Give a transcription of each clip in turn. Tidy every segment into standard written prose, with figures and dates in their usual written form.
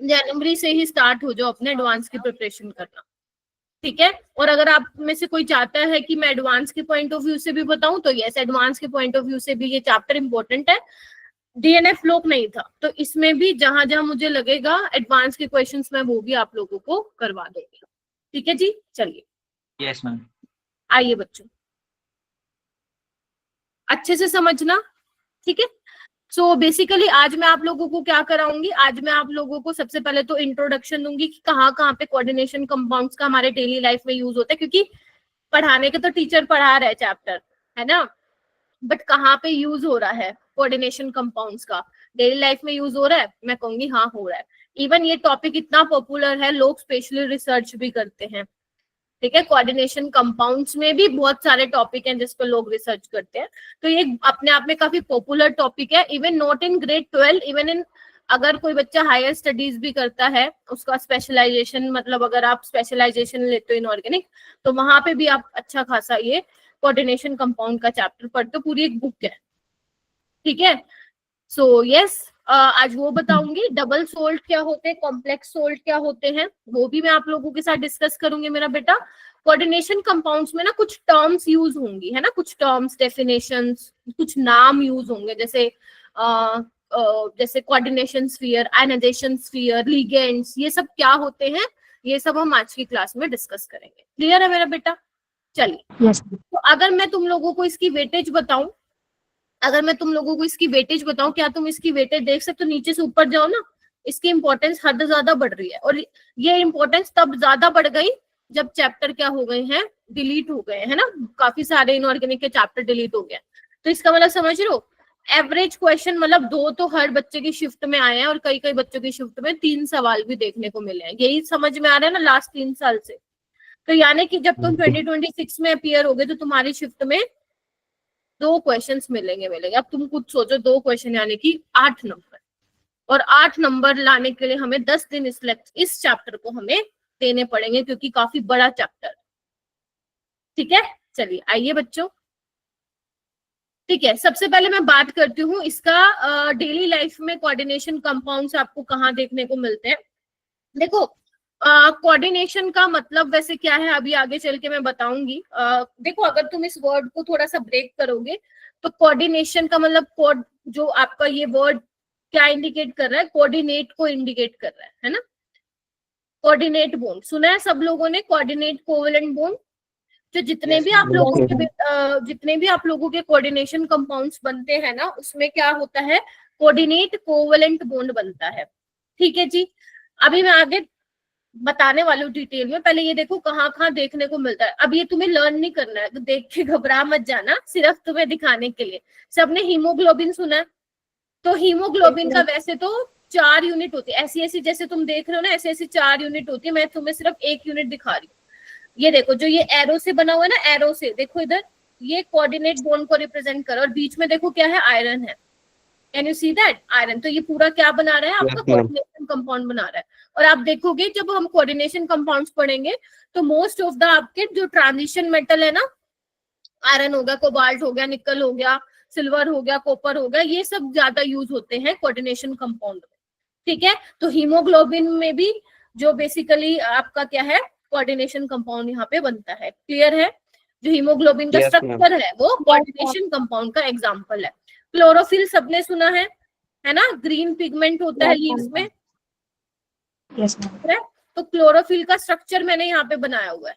जनवरी से ही स्टार्ट हो जाओ अपने एडवांस की प्रिपरेशन करना, ठीक है। और अगर आप में से कोई चाहता है कि मैं एडवांस के पॉइंट ऑफ व्यू से भी बताऊं, तो यस, एडवांस के पॉइंट ऑफ व्यू से भी ये चैप्टर इंपॉर्टेंट है। डीएनएफ लोक नहीं था, तो इसमें भी जहां जहां मुझे लगेगा एडवांस के क्वेश्चंस मैं वो भी आप लोगों को करवा दूंगी, ठीक है जी। चलिए, यस मैम। आइए बच्चों, अच्छे से समझना, ठीक है। सो बेसिकली आज मैं आप लोगों को क्या कराऊंगी, आज मैं आप लोगों को सबसे पहले तो इंट्रोडक्शन दूंगी कि कहाँ कहाँ पे कोऑर्डिनेशन कंपाउंड्स का हमारे डेली लाइफ में यूज होता है, क्योंकि पढ़ाने के तो टीचर पढ़ा रहे चैप्टर, है ना, बट कहाँ पे यूज हो रहा है कोऑर्डिनेशन कंपाउंड्स का, डेली लाइफ में यूज हो रहा है, मैं कहूंगी हाँ हो रहा है। इवन ये टॉपिक इतना पॉपुलर है, लोग स्पेशली रिसर्च भी करते हैं, ठीक है। कोऑर्डिनेशन कंपाउंड्स में भी बहुत सारे टॉपिक हैं जिस पर लोग रिसर्च करते हैं, तो ये अपने आप में काफी पॉपुलर टॉपिक है। Even not in grade 12, even in, अगर कोई बच्चा हायर स्टडीज भी करता है, उसका स्पेशलाइजेशन, मतलब अगर आप स्पेशलाइजेशन लेते हो इनऑर्गेनिक, तो वहां पे भी आप अच्छा खासा ये कोऑर्डिनेशन कंपाउंड का चैप्टर पढ़ते हो, पूरी एक बुक है, ठीक है। सो यस, आज वो बताऊंगी डबल सोल्ट क्या होते हैं, कॉम्प्लेक्स सोल्ट क्या होते हैं, वो भी मैं आप लोगों के साथ डिस्कस करूंगी मेरा बेटा। कोऑर्डिनेशन कंपाउंड्स में ना कुछ टर्म्स यूज होंगी, है ना, कुछ टर्म्स, डेफिनेशंस, कुछ नाम यूज होंगे, जैसे जैसे coordination sphere, ionization sphere, ligands, ये सब क्या होते हैं, ये सब हम आज की क्लास में डिस्कस करेंगे। क्लियर है मेरा बेटा? चलिए, यस तो अगर मैं तुम लोगों को इसकी वेटेज बताऊं, अगर मैं तुम लोगों को इसकी वेटेज बताऊं, क्या तुम इसकी वेटेज देख सकते हो? नीचे से ऊपर जाओ ना, इसकी इंपॉर्टेंस हद ज्यादा बढ़ रही है, और ये इंपॉर्टेंस तब ज्यादा बढ़ गई जब चैप्टर क्या हो गए हैं, डिलीट हो गए हैं ना, काफी सारे इनऑर्गेनिक के चैप्टर डिलीट हो गए। तो इसका मतलब समझ रहे हो, एवरेज क्वेश्चन मतलब 2 तो हर बच्चे की शिफ्ट में आए हैं, और कई कई बच्चों की शिफ्ट में 3 सवाल भी देखने को मिले हैं। यही समझ में आ रहा है ना लास्ट 3 साल से? तो यानी कि जब तुम 2026 में अपियर होगे तो तुम्हारी शिफ्ट में 2 क्वेश्चंस मिलेंगे। अब तुम कुछ सोचो, 2 क्वेश्चन यानी कि 8 नंबर, और 8 नंबर लाने के लिए हमें 10 दिन इस चैप्टर को हमें देने पड़ेंगे, क्योंकि काफी बड़ा चैप्टर, ठीक है। चलिए आइए बच्चों, ठीक है। सबसे पहले मैं बात करती हूँ इसका डेली लाइफ में कोऑर्डिनेशन कंपाउंड्स आपको कहाँ देखने को मिलते हैं। देखो, कोऑर्डिनेशन का मतलब वैसे क्या है अभी आगे चल के मैं बताऊंगी। देखो, अगर तुम इस वर्ड को थोड़ा सा ब्रेक करोगे तो कोऑर्डिनेशन का मतलब जो आपका ये वर्ड क्या इंडिकेट कर रहा है, कोऑर्डिनेट को इंडिकेट कर रहा है ना। कोऑर्डिनेट बॉन्ड सुना है सब लोगों ने, कोऑर्डिनेट कोवेलेंट बॉन्ड, जो जितने भी आप लोगों के कोऑर्डिनेशन कंपाउंड्स बनते हैं ना, उसमें क्या होता है, कोऑर्डिनेट कोवेलेंट बॉन्ड बनता है, ठीक है जी। अभी मैं आगे बताने वाली हूँ डिटेल में, पहले ये देखो कहाँ कहाँ देखने को मिलता है। अब ये तुम्हें लर्न नहीं करना है, तो देख के घबरा मत जाना, सिर्फ तुम्हें दिखाने के लिए। सबने हीमोग्लोबिन सुना है, तो हीमोग्लोबिन का वैसे तो 4 यूनिट होती है, ऐसी जैसे तुम देख रहे हो ना, ऐसी 4 यूनिट होती है। मैं तुम्हें सिर्फ 1 यूनिट दिखा रही हूँ। ये देखो, जो ये एरो से बना हुआ है ना, एरो से देखो इधर, ये कोऑर्डिनेट बॉन्ड को रिप्रेजेंट कर, और बीच में देखो क्या है, आयरन है। Can you see that, iron. तो ये पूरा क्या बना रहा है, आपका कोऑर्डिनेशन कंपाउंड बना रहा है। और आप देखोगे जब हम कोऑर्डिनेशन कंपाउंड्स पढ़ेंगे, तो मोस्ट ऑफ द आपके जो ट्रांजिशन मेटल है ना, आयरन हो गया, कोबाल्ट हो गया, निकल हो गया, सिल्वर हो गया, कॉपर हो गया, ये सब ज्यादा यूज होते हैं कोऑर्डिनेशन कंपाउंड में, ठीक है। तो हीमोग्लोबिन में भी जो बेसिकली आपका क्या है, कोऑर्डिनेशन कंपाउंड यहाँ पे बनता है। क्लियर है? जो हीमोग्लोबिन का स्ट्रक्चर है वो कोऑर्डिनेशन कंपाउंड का एग्जांपल है। क्लोरोफिल सबने सुना है ना, ग्रीन पिगमेंट होता है लीव्स में, यस मैम। तो क्लोरोफिल का स्ट्रक्चर मैंने यहाँ पे बनाया हुआ है।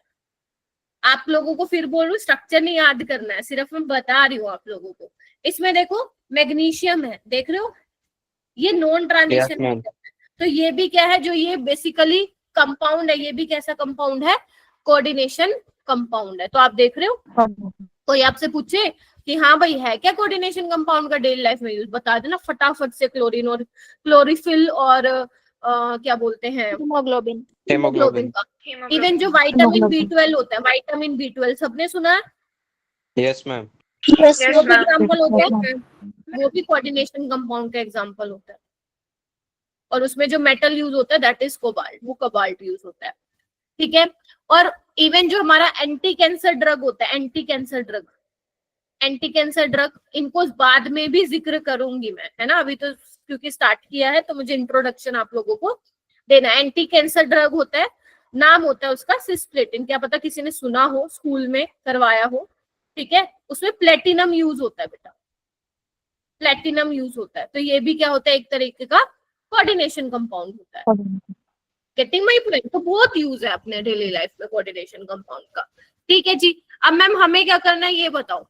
आप लोगों को फिर बोल रही हूँ, स्ट्रक्चर नहीं याद करना है, सिर्फ मैं बता रही हूँ आप लोगों को। इसमें देखो मैग्नीशियम है, देख रहे हो, ये नॉन ट्रांजिशन है। तो ये भी क्या है, जो ये बेसिकली कंपाउंड है, ये भी कैसा कंपाउंड है, कोऑर्डिनेशन कंपाउंड है। तो आप देख रहे हो, कोई आपसे पूछे कि हाँ भाई है क्या कोऑर्डिनेशन कंपाउंड का डेली लाइफ में यूज, बता देना फटाफट से। क्लोरीन और क्लोरीफिल और क्या बोलते हैं, हीमोग्लोबिन का। इवन जो विटामिन B12 होता है, विटामिन B12 सबने सुना है? Yes ma'am. वो भी एग्जाम्पल होता है, वो भी कोऑर्डिनेशन कंपाउंड का एग्जाम्पल होता है। और उसमें जो मेटल यूज होता है दैट इज कोबाल्ट, वो कोबाल्ट यूज होता है, ठीक है। और इवन जो हमारा एंटी कैंसर ड्रग होता है, एंटी कैंसर ड्रग, इनको बाद में भी जिक्र करूंगी मैं, है ना। अभी तो क्योंकि स्टार्ट किया है तो मुझे इंट्रोडक्शन आप लोगों को देना। एंटी कैंसर ड्रग होता है, नाम होता है उसका सिस्प्लेटिन, क्या पता किसी ने सुना हो, स्कूल में करवाया हो, ठीक है। उसमें प्लेटिनम यूज होता है बेटा, प्लेटिनम यूज होता है। तो ये भी क्या होता है, एक तरीके का कोऑर्डिनेशन कंपाउंड होता है। Getting my point. तो बहुत यूज है अपने डेली लाइफ में कोऑर्डिनेशन कंपाउंड का, ठीक है जी। अब मैम हमें क्या करना है ये बताओ।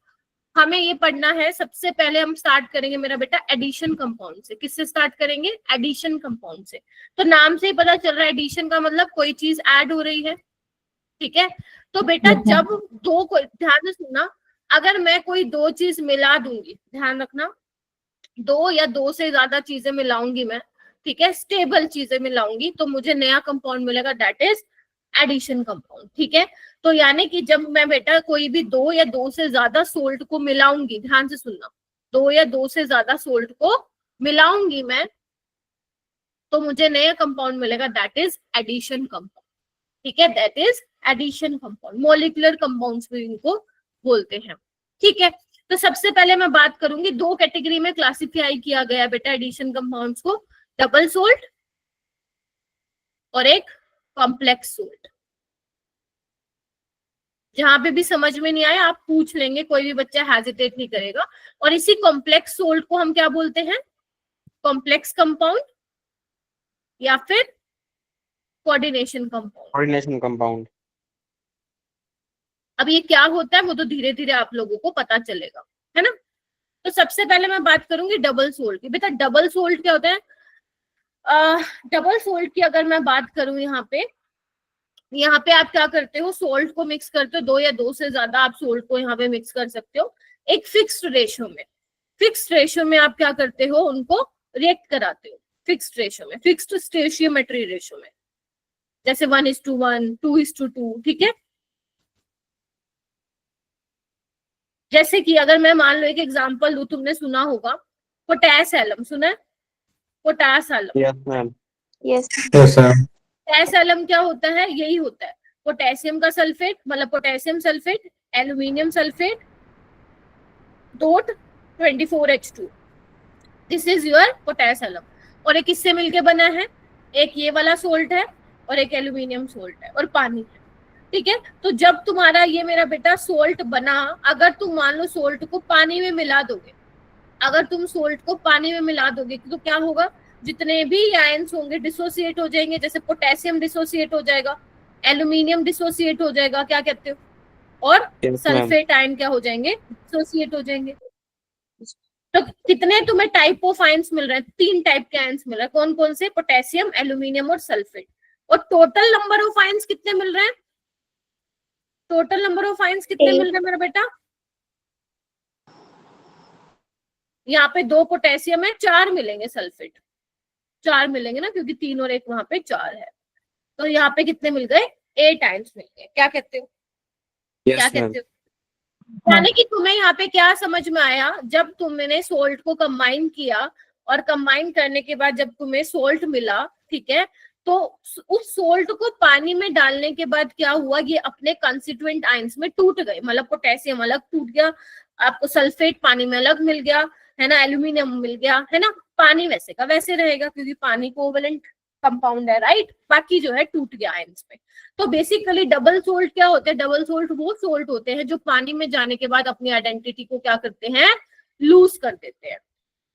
हमें ये पढ़ना है, सबसे पहले हम स्टार्ट करेंगे मेरा बेटा एडिशन कंपाउंड से। किससे स्टार्ट करेंगे, एडिशन कंपाउंड से। तो नाम से ही पता चल रहा है एडिशन का मतलब कोई चीज ऐड हो रही है, ठीक है। तो बेटा जब दो को, ध्यान से सुनना, अगर मैं कोई दो चीज मिला दूंगी, ध्यान रखना, दो या दो से ज्यादा चीजें मिलाऊंगी मैं, ठीक है, स्टेबल चीजें मिलाऊंगी, तो मुझे नया कंपाउंड मिलेगा, दैट इज एडिशन कंपाउंड, ठीक है। तो यानी कि जब मैं बेटा कोई भी दो या दो से ज्यादा सोल्ट को मिलाऊंगी, ध्यान से सुनना, दो या दो से ज्यादा सोल्ट को मिलाऊंगी मैं, तो मुझे नया कंपाउंड मिलेगा, दैट इज एडिशन कंपाउंड, ठीक है, that is addition compound. Molecular compounds भी इनको बोलते हैं, ठीक है। तो सबसे पहले मैं बात करूंगी, दो कैटेगरी में क्लासिफाई किया गया बेटा एडिशन कंपाउंड्स को, डबल सोल्ट और एक कॉम्प्लेक्स सोल्ट। जहां पे भी समझ में नहीं आया आप पूछ लेंगे, कोई भी बच्चा हेजिटेट नहीं करेगा। और इसी कॉम्प्लेक्स सोल्ट को हम क्या बोलते हैं, कॉम्प्लेक्स कंपाउंड या फिर कोऑर्डिनेशन कंपाउंड। Coordination compound. अब ये क्या होता है वो तो धीरे धीरे आप लोगों को पता चलेगा, है ना। तो सबसे पहले मैं बात करूंगी डबल सोल्ट की। बेटा डबल सोल्ट क्या होता है, डबल सोल्ट की अगर मैं बात करूं, यहाँ पे आप क्या करते हो, सोल्ट को मिक्स करते हो, दो या दो से ज्यादा आप सोल्ट को यहाँ पे मिक्स कर सकते हो एक फिक्स्ड रेशियो में। फिक्स्ड रेशियो में आप क्या करते हो, उनको रिएक्ट कराते हो फिक्स्ड रेशियो में, फिक्स्ड स्टोइचियोमेट्री रेशियो में, जैसे 1:1, 2:2, ठीक है। जैसे कि अगर मैं मान लो एक एग्जांपल दूं, तुमने सुना होगा पोटेस एलम, सुना है potash alum? Yes ma'am. Yes. Yes ma'am. Potash alum क्या होता है, यही होता है पोटेशियम का सल्फेट, मतलब potassium sulphate, aluminium sulphate, dot 24H2, this is your potash alum. और एक किससे मिलके बना है, एक ये वाला सोल्ट है और एक एल्यूमिनियम सोल्ट है और पानी है, ठीक है। तो जब तुम्हारा ये मेरा बेटा सोल्ट बना, अगर तुम मान लो सोल्ट को पानी में मिला दोगे, अगर तुम सोल्ट को पानी में मिला दोगे तो क्या होगा, जितने भी आयंस होंगे डिसोसिएट हो जाएंगे। जैसे पोटेशियम डिसोसिएट हो जाएगा, एल्यूमिनियम डिसोसिएट हो जाएगा, क्या कहते हो, और सल्फेट आयन क्या हो जाएंगे, डिसोसिएट हो जाएंगे। तो कितने तुम्हें टाइप ऑफ आयंस मिल रहे हैं, 3 टाइप के आयंस मिल रहे हैं, कौन कौन से, पोटेशियम, एल्यूमिनियम और सल्फेट। और टोटल नंबर ऑफ आयंस कितने मिल रहे हैं, टोटल नंबर ऑफ आयंस कितने मिल रहे हैं मेरा बेटा, यहाँ पे 2 पोटेशियम है, 4 मिलेंगे सल्फेट, 4 मिलेंगे ना, क्योंकि 3 और 1 वहां पे 4 है। तो यहाँ पे कितने मिल गए, 8 आयंस मिल गए। क्या कहते हो, क्या कहते हो, यानी कि तुम्हें यहाँ पे क्या समझ में आया, जब तुमने सोल्ट को कंबाइन किया और कंबाइन करने के बाद जब तुम्हें सोल्ट मिला, ठीक है, तो उस सोल्ट को पानी में डालने के बाद क्या हुआ, ये अपने कंस्टिट्यूएंट आयंस में टूट गए, मतलब पोटेशियम अलग टूट गया, आपको सल्फेट पानी में अलग मिल गया, है ना, एल्यूमिनियम मिल गया, है ना। पानी वैसे का वैसे रहेगा क्योंकि पानी कोवेलेंट कंपाउंड है, राइट, बाकी जो है टूट गया आयंस में। तो बेसिकली डबल सोल्ट क्या होते हैं, डबल सोल्ट वो सोल्ट होते हैं जो पानी में जाने के बाद अपनी आइडेंटिटी को क्या करते हैं, लूज कर देते हैं।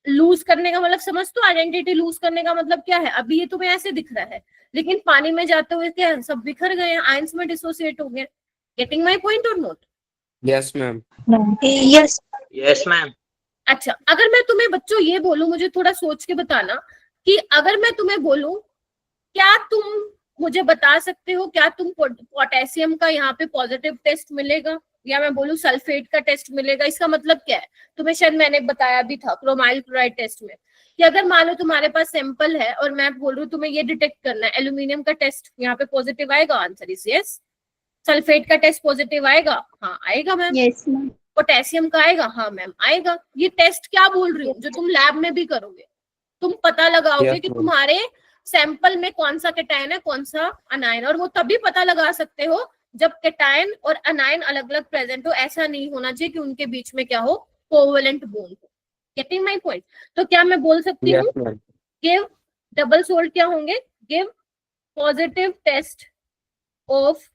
लूज करने का मतलब समझ, तो आइडेंटिटी लूज करने का मतलब क्या है, अभी ये तुम्हें ऐसे दिख रहा है, लेकिन पानी में जाते हुए क्या सब बिखर गए हैं, आयंस में डिसोसिएट हो गए। गेटिंग माय पॉइंट और note? Yes ma'am. Yes. Yes ma'am. अच्छा, अगर मैं तुम्हें बच्चों ये बोलूं, मुझे थोड़ा सोच के बताना, कि अगर मैं तुम्हें बोलूं, क्या तुम मुझे बता सकते हो, क्या तुम पोटेशियम का यहाँ पे पॉजिटिव टेस्ट मिलेगा, या मैं बोलूं सल्फेट का टेस्ट मिलेगा, इसका मतलब क्या है, तुम्हें शायद मैंने बताया भी था क्रोमाइल क्लोराइड टेस्ट में, कि अगर मान लो तुम्हारे पास सैंपल है और मैं बोल रही हूँ तुम्हें ये डिटेक्ट करना है, एल्यूमिनियम का टेस्ट यहाँ पे पॉजिटिव आएगा, आंसर इज यस। सल्फेट का टेस्ट पॉजिटिव आएगा, हाँ आएगा मैम। Yes, ma'am. पोटेशियम का आएगा, हाँ मैम आएगा। ये टेस्ट क्या बोल रही हूँ, जो तुम लैब में भी करोगे, तुम पता लगाओगे कि तुम्हारे सैंपल में कौन सा कैटायन है, कौन सा अनायन, और वो तभी पता लगा सकते हो जब कैटायन और अनायन अलग अलग प्रेजेंट हो। ऐसा नहीं होना चाहिए कि उनके बीच में क्या हो, कोवेलेंट बॉन्ड हो। Getting my point? तो क्या मैं बोल सकती हूँ, गिव डबल सोल्ट क्या होंगे, give positive test of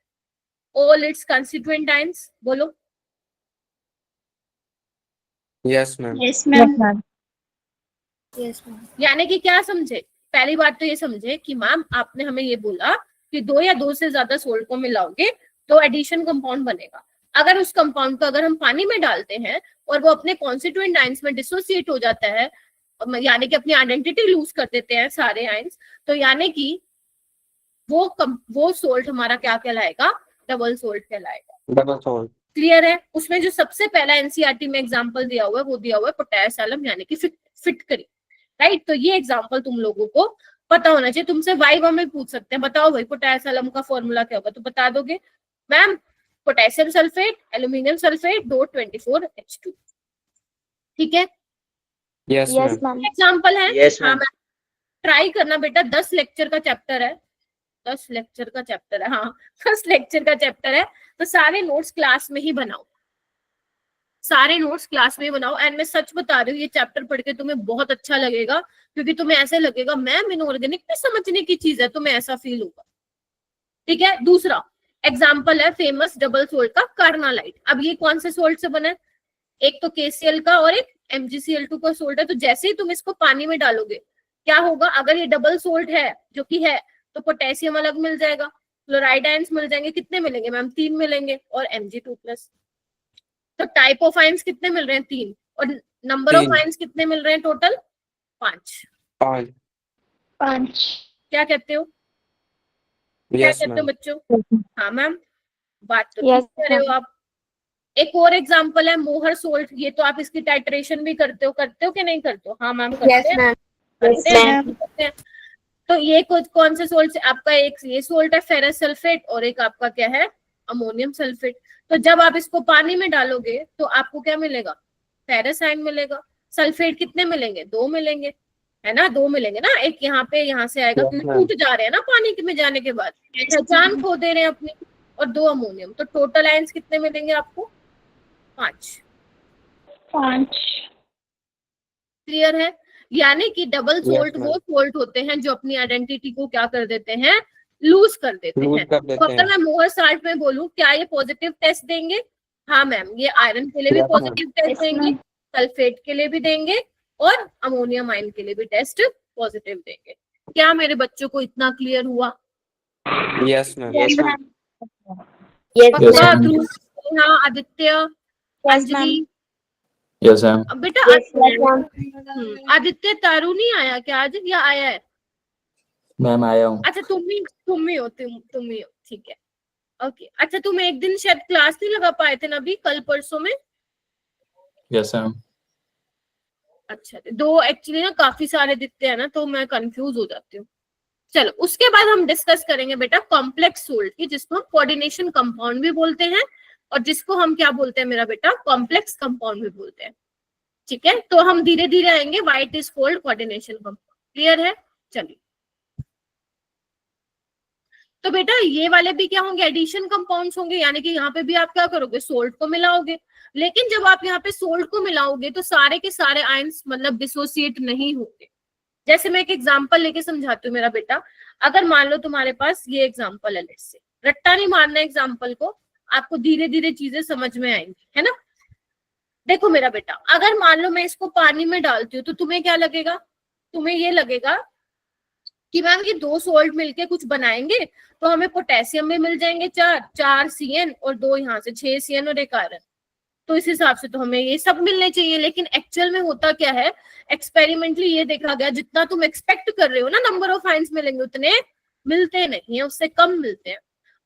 all its constituent ions? बोलो. Yes, ma'am. Yes, Yes, ma'am. ma'am. Yes, ma'am. यानी कि क्या समझे? पहली बात तो ये समझे कि मैम आपने हमें ये बोला कि 2 या 2 से ज्यादा सोल्ट को मिलाओगे तो एडिशन कंपाउंड बनेगा. अगर उस कंपाउंड को अगर हम पानी में डालते हैं और वो अपने कॉन्स्टिट्यूएंट आयंस में डिसोसिएट हो जाता है, यानी कि अपनी आइडेंटिटी लूज कर देते हैं सारे आयंस, तो यानी कि वो सोल्ट हमारा क्या कहलाएगा? डबल सोल्ट कहलाएगा. Double salt. क्लियर है? उसमें जो सबसे पहला एनसीईआरटी में एग्जांपल दिया हुआ है वो दिया हुआ है पोटेशियम एलम, यानी कि फिटकरी. राइट. तो ये एग्जांपल तुम लोगों को पता होना चाहिए. तुमसे वाइवा में पूछ सकते हैं, बताओ भाई पोटेशियम एलम का फॉर्मूला क्या होगा, तो बता दोगे ma'am potassium sulphate aluminium sulphate .24H2. ठीक है. Yes, Yes, ma'am. ma'am. Example है. Yes, हाँ ma'am. मैम, ट्राई करना बेटा. 10 लेक्चर का चैप्टर है. 10 लेक्चर का चैप्टर है. हाँ 10 लेक्चर का चैप्टर है. तो सारे नोट्स क्लास में ही बनाओ. सारे नोट्स क्लास में ही बनाओ. एंड मैं सच बता रही हूँ, ये चैप्टर पढ़ के तुम्हें बहुत अच्छा लगेगा, क्योंकि तुम्हें ऐसे लगेगा मैम इनऑर्गेनिक में समझने की चीज है, तुम्हें ऐसा फील होगा. ठीक है. दूसरा एग्जाम्पल है फेमस डबल सोल्ट का कार्नालाइट. अब ये कौन से सोल्ट से बना है? एक तो KCl का और एक MgCl2 का सोल्ट है. तो जैसे ही तुम इसको पानी में डालोगे क्या होगा? अगर ये डबल सोल्ट है, जो कि है, तो पोटेशियम अलग मिल जाएगा, क्लोराइड आयंस मिल जाएंगे. कितने मिलेंगे मैम? 3 मिलेंगे. और Mg2+. तो टाइप ऑफ आयंस कितने मिल रहे हैं? 3. और नंबर ऑफ 3. आयंस कितने मिल रहे हैं टोटल? 5. 5. 5. क्या कहते हो? क्या Yes, कहते हो ma'am. बच्चों? हाँ मैम, बात तो Yes, ठीक कर रहे हो आप. एक और एग्जांपल है मोहर सोल्ट. ये तो आप इसकी टाइट्रेशन भी करते हो कि नहीं करते हो? हाँ मैम करते Yes, हैं. ma'am. करते Yes, हैं, ma'am. करते हैं. तो ये कौन से सोल्ट से? आपका एक ये सोल्ट है फेरस सल्फेट और एक आपका क्या है? Ammonium sulphate. तो जब आप इसको पानी में डालोगे तो आपको क्या मिलेगा? फेरस आयन मिलेगा. सल्फेट कितने मिलेंगे? 2 मिलेंगे, है ना? 2 मिलेंगे ना. एक यहाँ पे यहाँ से आएगा, Yes, क्योंकि ma'am. टूट जा रहे हैं ना पानी में जाने के बाद, पहचान खो दे रहे हैं अपनी. और 2 अमोनियम. तो टोटल आयंस कितने मिलेंगे आपको? 5. 5. क्लियर है? यानी कि डबल Yes, सोल्ट ma'am. वो सोल्ट होते हैं जो अपनी आइडेंटिटी को क्या कर देते हैं? लूज कर देते Lose हैं. कर तो देते अगर हैं. मैं मोहर साल्ट में बोलूं, क्या ये पॉजिटिव टेस्ट देंगे? हाँ मैम, ये आयरन के लिए भी Yes, पॉजिटिव टेस्ट Yes, देंगे, ma'am. सल्फेट के लिए भी देंगे, और अमोनियम आयन के लिए भी टेस्ट पॉजिटिव देंगे. क्या मेरे बच्चों को इतना क्लियर हुआ? Yes, ma'am. Yes, Yes, ma'am. Yes, पक्का? ma'am. ध्रुव, Neha, Aditya, Yes, ma'am. Anjali. Yes, ma'am. अब बेटा Yes, ma'am. आदित्य तारू नहीं आया क्या आज, या आया है? मैम आया हूँ. अच्छा तुम ही हो. ठीक है. ओके. अच्छा तुम एक दिन शायद क्लास नहीं लगा पाए थे ना अभी कल परसों में? Yes, ma'am. अच्छा, 2 एक्चुअली ना काफी सारे दिखते हैं ना, तो मैं कंफ्यूज हो जाती हूँ. चलो उसके बाद हम डिस्कस करेंगे बेटा कॉम्प्लेक्स सोल्ट की, जिसको हम कोऑर्डिनेशन कंपाउंड भी बोलते हैं, और जिसको हम क्या बोलते हैं मेरा बेटा? कॉम्प्लेक्स कंपाउंड भी बोलते हैं. ठीक है. तो हम धीरे धीरे आएंगे. White is called coordination compound. Clear है? चलिए. तो बेटा ये वाले भी क्या होंगे? एडिशन कंपाउंड्स होंगे. यानी कि यहाँ पे भी आप क्या करोगे? सोल्ट को मिलाओगे. लेकिन जब आप यहाँ पे सोल्ट को मिलाओगे तो सारे के सारे आयंस मतलब डिसोसिएट नहीं होंगे. जैसे मैं एक एग्जांपल लेके समझाती हूँ मेरा बेटा. अगर मान लो तुम्हारे पास ये एग्जांपल है, लेट्स से, रट्टा नहीं मारना एग्जांपल को, आपको धीरे धीरे चीजें समझ में आएंगी, है ना? देखो मेरा बेटा, अगर मान लो मैं इसको पानी में डालती हूँ तो तुम्हें क्या लगेगा? तुम्हें ये लगेगा कि मैम ये 2 सोल्ट मिलके कुछ बनाएंगे तो हमें पोटेशियम में मिल जाएंगे 4 CN और 2 यहाँ से 6 CN और 1 आयरन. तो इस हिसाब से तो हमें ये सब मिलने चाहिए. लेकिन एक्चुअल में होता क्या है? एक्सपेरिमेंटली ये देखा गया जितना तुम एक्सपेक्ट कर रहे हो ना नंबर ऑफ आयंस मिलेंगे, उतने मिलते नहीं है, उससे कम मिलते हैं.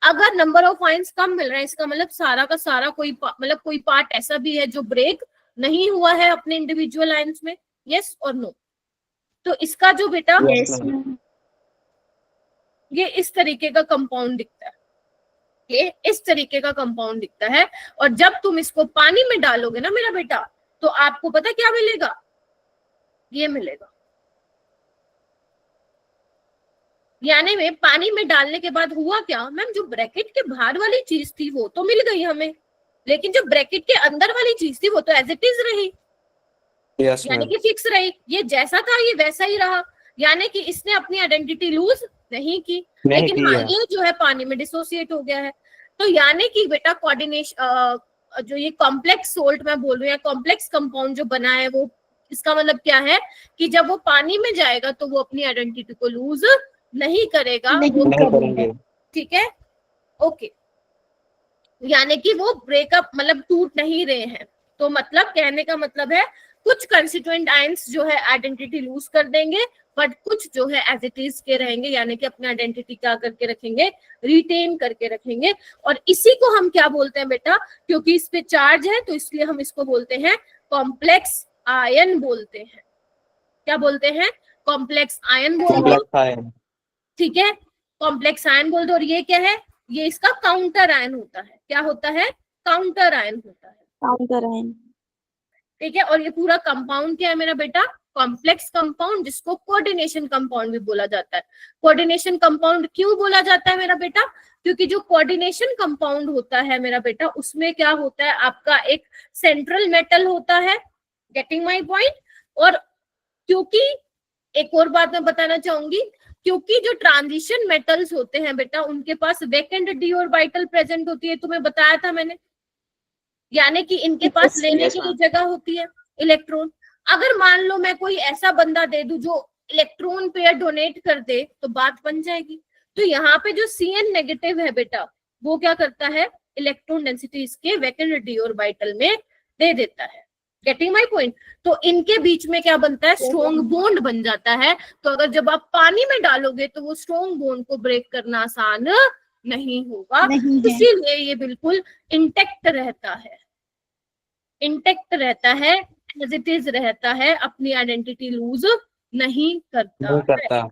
अगर नंबर ऑफ आयंस कम मिल रहा है, इसका मतलब सारा का सारा कोई पार्ट ऐसा भी है जो ब्रेक नहीं हुआ है अपने इंडिविजुअल आयंस में. यस और नो? तो इसका जो बेटा Yes, ma'am. ये इस तरीके का कंपाउंड दिखता है. ये इस तरीके का कंपाउंड दिखता है. और जब तुम इसको पानी में डालोगे ना मेरा बेटा, तो आपको पता क्या मिलेगा? ये मिलेगा. यानी में पानी में डालने के बाद हुआ क्या मैम? जो ब्रैकेट के बाहर वाली चीज थी वो तो मिल गई हमें, लेकिन जो ब्रैकेट के अंदर वाली चीज थी वो तो एज इट इज रही. Yes, यानी ma'am. कि फिक्स रही. ये जैसा था ये वैसा ही रहा. यानी कि इसने अपनी आइडेंटिटी लूज नहीं की, नहीं लेकिन की हाँ है। ये जो है पानी में डिसोसिएट हो गया है। तो यानी कि बेटा कोऑर्डिनेशन जो ये कॉम्प्लेक्स सोल्ट मैं बोल रही हूँ या कॉम्प्लेक्स कंपाउंड जो बना है वो, इसका मतलब क्या है कि जब वो पानी में जाएगा तो वो अपनी आइडेंटिटी को लूज नहीं करेगा, वो नहीं करेंगे। ठीक है, ओके। यानी कि वो ब्रेकअप मतलब टूट नहीं रहे हैं। तो मतलब कहने का मतलब है कुछ कंस्टिट्यूएंट आयंस जो है आइडेंटिटी लूज कर देंगे, बट कुछ जो है एज इट इज के रहेंगे, यानी कि अपनी आइडेंटिटी क्या करके रखेंगे, रिटेन करके रखेंगे। और इसी को हम क्या बोलते हैं बेटा, क्योंकि इस पे चार्ज है तो इसलिए हम इसको बोलते हैं कॉम्प्लेक्स आयन बोलते हैं। क्या बोलते हैं? कॉम्प्लेक्स आयन बोल दो, कॉम्प्लेक्स आयन। ठीक है, कॉम्प्लेक्स आयन बोल दो। और ये क्या है? ये इसका काउंटर आयन होता है। क्या होता है? काउंटर आयन होता है, काउंटर आयन। ठीक है। और ये पूरा कंपाउंड क्या है मेरा बेटा? कॉम्प्लेक्स कंपाउंड, जिसको कोऑर्डिनेशन कंपाउंड भी बोला जाता है। कोऑर्डिनेशन कंपाउंड क्यों बोला जाता है मेरा बेटा? क्योंकि जो कोऑर्डिनेशन कंपाउंड होता है मेरा बेटा, उसमें क्या होता है, आपका एक सेंट्रल मेटल होता है, गेटिंग माय पॉइंट। और क्योंकि एक और बात मैं बताना चाहूंगी, क्योंकि जो ट्रांजिशन मेटल्स होते हैं बेटा, उनके पास वैकेंट डी ऑर्बिटल प्रेजेंट होती है, तुम्हें बताया था मैंने, यानी कि इनके पास लेने की जो जगह होती है इलेक्ट्रॉन। अगर मान लो मैं कोई ऐसा बंदा दे दूं जो इलेक्ट्रॉन पेयर डोनेट कर दे, तो बात बन जाएगी। तो यहाँ पे जो Cn नेगेटिव है बेटा, वो क्या करता है, इलेक्ट्रॉन डेंसिटी इसके वैकेंट डी ऑर्बिटल में दे देता है। Getting my point? तो इनके बीच में क्या बनता है, स्ट्रॉन्ग बॉन्ड बन जाता है। तो अगर जब आप पानी में डालोगे तो वो स्ट्रॉन्ग बॉन्ड को ब्रेक करना आसान नहीं होगा, इसीलिए ये बिल्कुल इंटेक्ट रहता है, इंटेक्ट रहता है, एज इट इज रहता है, अपनी आइडेंटिटी लूज नहीं करता है।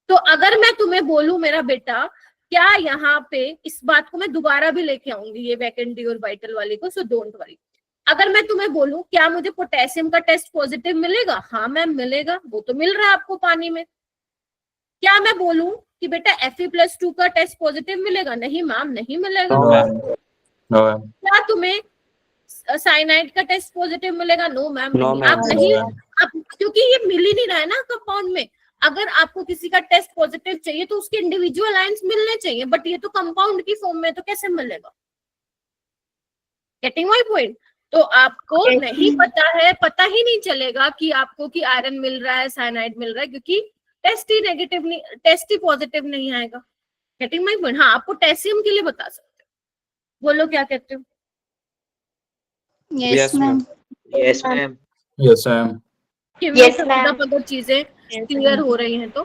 तो अगर मैं तुम्हें बोलूं मेरा बेटा, क्या यहाँ पे, इस बात को मैं दोबारा भी लेके आऊंगी ये वैकेंट डी ऑर्बिटल वाली को, सो डोंट वरी। अगर मैं तुम्हें बोलूं क्या मुझे पोटेशियम का टेस्ट पॉजिटिव मिलेगा? हाँ मैम मिलेगा, वो तो मिल रहा है आपको पानी में। क्या मैं बोलूं कि बेटा Fe+2 का टेस्ट पॉजिटिव मिलेगा? नहीं मैम नहीं मिलेगा। क्या तुम्हें साइनाइड का टेस्ट पॉजिटिव मिलेगा? नो मैम नहीं। आप नहीं, आप क्योंकि ये मिल ही नहीं रहा है ना कंपाउंड में। अगर आपको किसी का टेस्ट पॉजिटिव चाहिए तो उसके इंडिविजुअल आयंस मिलने चाहिए, बट ये तो कंपाउंड की फॉर्म में, तो कैसे मिलेगा? Getting my point? तो आपको नहीं पता है, पता ही नहीं चलेगा कि आपको कि आयरन मिल रहा है, साइनाइड मिल रहा है, क्योंकि टेस्ट ही नेगेटिव नहीं, टेस्ट ही पॉजिटिव नहीं आएगा। Getting my point? हाँ, आप पोटेशियम के लिए बता सकते हो, बोलो क्या कहते हो? Yes ma'am. Yes ma'am. Yes, ma'am. Yes, ma'am. अगर चीजें क्लियर हो रही हैं तो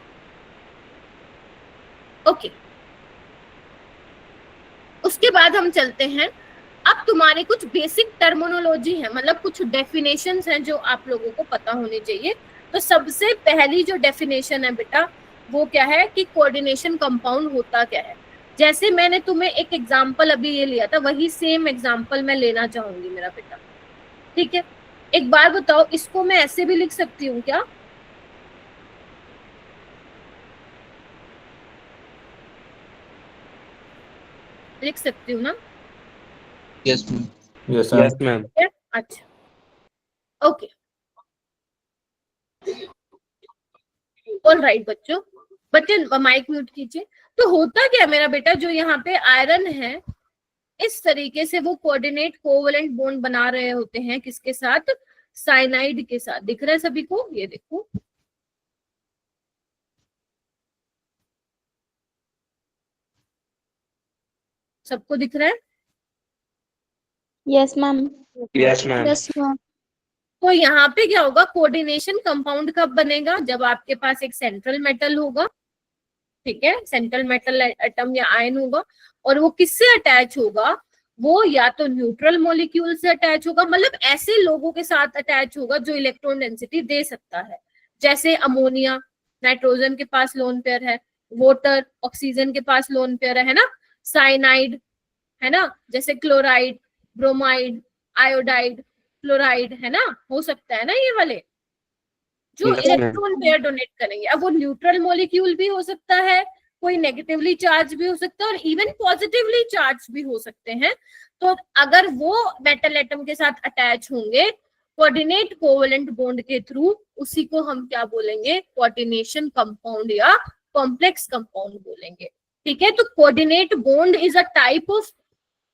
ओके। उसके बाद हम चलते हैं, अब तुम्हारे कुछ बेसिक टर्मिनोलॉजी है, मतलब कुछ डेफिनेशंस हैं जो आप लोगों को पता होनी चाहिए। तो सबसे पहली जो डेफिनेशन है बेटा, वो क्या है कि कोऑर्डिनेशन कंपाउंड होता क्या है। जैसे मैंने तुम्हें एक एग्जांपल अभी ये लिया था, वही सेम एग्जांपल मैं लेना चाहूंगी मेरा बेटा, ठीक है। एक बार बताओ, इसको मैं ऐसे भी लिख सकती हूँ क्या? लिख सकती हूँ ना? Yes, ma'am. Yes, ma'am. Yes ma'am. अच्छा ओके, ऑलराइट बच्चों, बच्चे माइक म्यूट कीजिए। तो होता क्या है मेरा बेटा, जो यहाँ पे आयरन है, इस तरीके से वो कोऑर्डिनेट कोवलेंट बॉन्ड बना रहे होते हैं, किसके साथ? साइनाइड के साथ। दिख रहा है सभी को? ये देखो, सबको दिख रहा है? Yes ma'am. Yes ma'am. Yes ma'am. तो यहाँ पे क्या होगा, कोऑर्डिनेशन कंपाउंड कब बनेगा? जब आपके पास एक सेंट्रल मेटल होगा, ठीक है, सेंट्रल मेटल एटम या आयन होगा, और वो किससे अटैच होगा? वो या तो न्यूट्रल मॉलिक्यूल से अटैच होगा, मतलब ऐसे लोगों के साथ अटैच होगा जो इलेक्ट्रॉन डेंसिटी दे सकता है। जैसे अमोनिया, नाइट्रोजन के पास लोन पेयर है, वाटर, ऑक्सीजन के पास लोन पेयर है ना, साइनाइड है ना, जैसे क्लोराइड, ब्रोमाइड, आयोडाइड, फ्लोराइड, है ना, हो सकता है ना ये वाले जो Yes, ma'am. Electron pair donate करेंगे। अब वो न्यूट्रल मॉलिक्यूल भी हो सकता है, कोई नेगेटिवली चार्ज भी हो सकता है, और इवन पॉजिटिवली चार्ज भी हो सकते हैं। तो अगर वो मेटल एटम के साथ अटैच होंगे कोऑर्डिनेट कोवेलेंट बॉन्ड के थ्रू, उसी को हम क्या बोलेंगे? कोऑर्डिनेशन कंपाउंड या कॉम्प्लेक्स कंपाउंड बोलेंगे। ठीक है, तो coordinate bond is a type of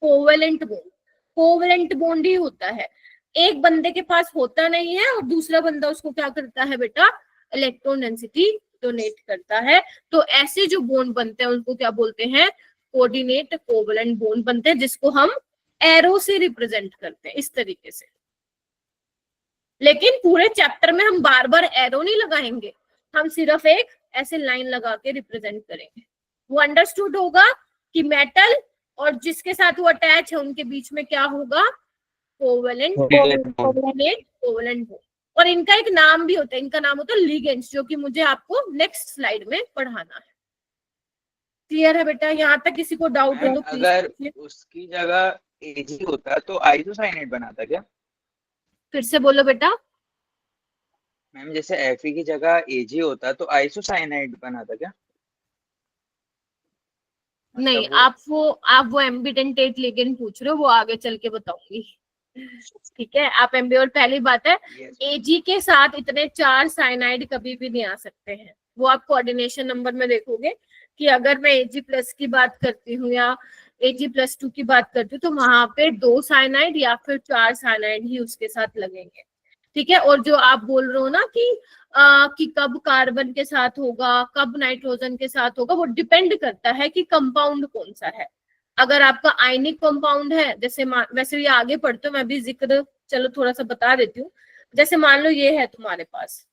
covalent bond. Covalent bond ही होता है, एक बंदे के पास होता नहीं है और दूसरा बंदा उसको क्या करता है बेटा, इलेक्ट्रॉन डेंसिटी डोनेट करता है। तो ऐसे जो बॉन्ड बनते हैं उनको क्या बोलते हैं, कोऑर्डिनेट कोवेलेंट बॉन्ड बनते हैं, जिसको हम एरो से रिप्रेजेंट करते हैं इस तरीके से। लेकिन पूरे चैप्टर में हम बार बार एरो नहीं लगाएंगे, हम सिर्फ एक ऐसे लाइन लगा के रिप्रेजेंट करेंगे। वो अंडरस्टूड होगा कि मेटल और जिसके साथ वो अटैच है उनके बीच में क्या होगा, कोवेलेंट कोवेलेंट बॉन्ड। और इनका एक नाम भी होता है, इनका नाम होता है लिगेंड्स, जो कि मुझे आपको नेक्स्ट स्लाइड में पढ़ाना है। क्लियर है बेटा, यहाँ तक किसी को डाउट हो तो प्लीज। अगर उसकी जगह Ag होता तो आइसोसाइनेट बनाता क्या? फिर से बोलो बेटा। मैम जैसे Fe की जगह Ag होता तो आइसोसाइनाइड बनाता क्या? नहीं, मतलब आप वो एम्बिडेंटेट लिगेंड पूछ रहे हो, वो आगे चल के बताऊंगी। ठीक है, आप एम्बी, और पहली बात है Ag के साथ इतने 4 साइनाइड कभी भी नहीं आ सकते हैं। वो आप कोऑर्डिनेशन नंबर में देखोगे कि अगर मैं Ag+ की बात करती हूँ या Ag+2 की बात करती हूँ तो वहां पे 2 साइनाइड या फिर 4 साइनाइड ही उसके साथ लगेंगे। ठीक है, और जो आप बोल रहे हो ना कि कब कार्बन के साथ होगा, कब नाइट्रोजन के साथ होगा, वो डिपेंड करता है कि कंपाउंड कौन सा है। अगर आपका आयनिक कंपाउंड है, जैसे वैसे ये आगे पढ़ते हो, मैं भी जिक्र चलो थोड़ा सा बता देती हूँ। जैसे मान लो ये है तुम्हारे पास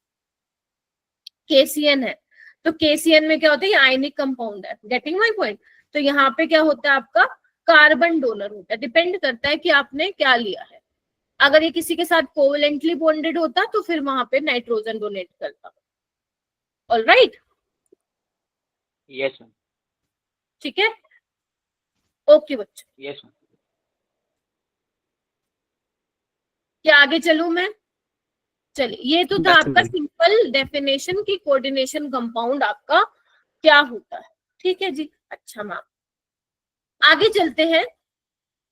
KCN है, तो KCN में क्या होता है, ये आयनिक कंपाउंड है। Getting my point? तो यहाँ पे क्या होता है, आपका कार्बन डोनर होता है, डिपेंड करता है कि आपने क्या लिया है। अगर ये किसी के साथ कोवेलेंटली बॉन्डेड होता तो फिर वहां पे नाइट्रोजन डोनेट करता। ऑलराइट, यस मैम, ठीक है, ओके बच्चों। Yes ma'am. क्या आगे चलूं मैं? चलिए, ये तो था Yes, आपका ma'am. सिंपल डेफिनेशन की कोऑर्डिनेशन कंपाउंड आपका क्या होता है। ठीक है जी, अच्छा मैम, आगे चलते हैं।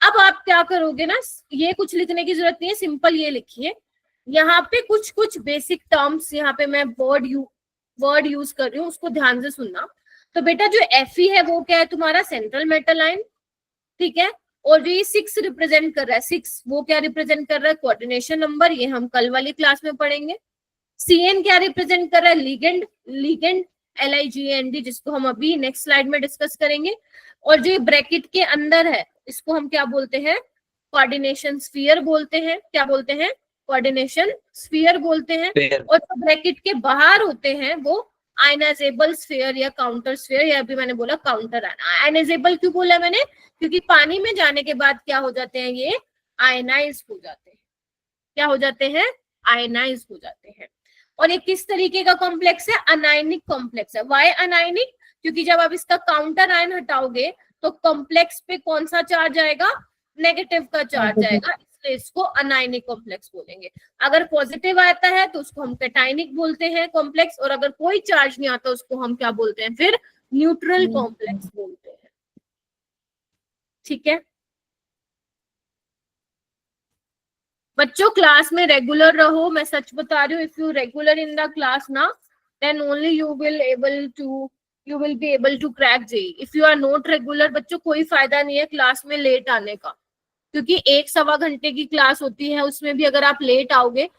अब आप क्या करोगे ना, ये कुछ लिखने की जरूरत नहीं है, सिंपल ये लिखिए। यहाँ पे कुछ बेसिक टर्म्स, यहाँ पे मैं वर्ड यूज कर रही हूँ, उसको ध्यान से सुनना। तो बेटा जो Fe है वो क्या है तुम्हारा, सेंट्रल मेटल आयन। ठीक है, और जो ये 6 रिप्रेजेंट कर रहा है, 6 वो क्या रिप्रेजेंट कर रहा है, कोऑर्डिनेशन नंबर, ये हम कल वाली क्लास में पढ़ेंगे। Cn क्या रिप्रेजेंट कर रहा है, लिगेंड LIGAND, जिसको हम अभी नेक्स्ट स्लाइड में डिस्कस करेंगे। और जो ब्रैकेट के अंदर है इसको हम क्या बोलते हैं, कोऑर्डिनेशन स्फीयर बोलते हैं। क्या बोलते हैं, कोऑर्डिनेशन स्फीयर बोलते हैं। और जो ब्रैकेट के बाहर होते हैं वो आयनाइजेबल स्फीयर या काउंटर स्फीयर, या अभी मैंने बोला काउंटर आयनाइजेबल। क्यों बोला मैंने, क्योंकि पानी में जाने के बाद क्या हो जाते हैं, ये आयनाइज हो जाते हैं। क्या हो जाते हैं, आयनाइज हो जाते हैं। और ये किस तरीके का कॉम्प्लेक्स है, अनायनिक कॉम्प्लेक्स है। वाई अनायनिक, क्योंकि जब आप इसका काउंटर आयन हटाओगे तो कॉम्प्लेक्स पे कौन सा चार्ज आएगा, नेगेटिव का चार्ज आएगा, इसलिए इसको अनायनिक कॉम्प्लेक्स बोलेंगे। अगर पॉजिटिव आता है तो उसको हम कैटायनिक बोलते हैं कॉम्प्लेक्स, और अगर कोई चार्ज नहीं आता उसको हम क्या बोलते हैं, फिर न्यूट्रल कॉम्प्लेक्स बोलते हैं। ठीक है बच्चों, क्लास में रेगुलर रहो, मैं सच बता रही हूँ। If you regular in the class ना, then only you will be able to crack JEE. If you are not regular बच्चों, कोई फायदा नहीं है क्लास में लेट आने का, क्योंकि 1-1.25 घंटे की क्लास होती है, उसमें भी अगर आप लेट आओगे,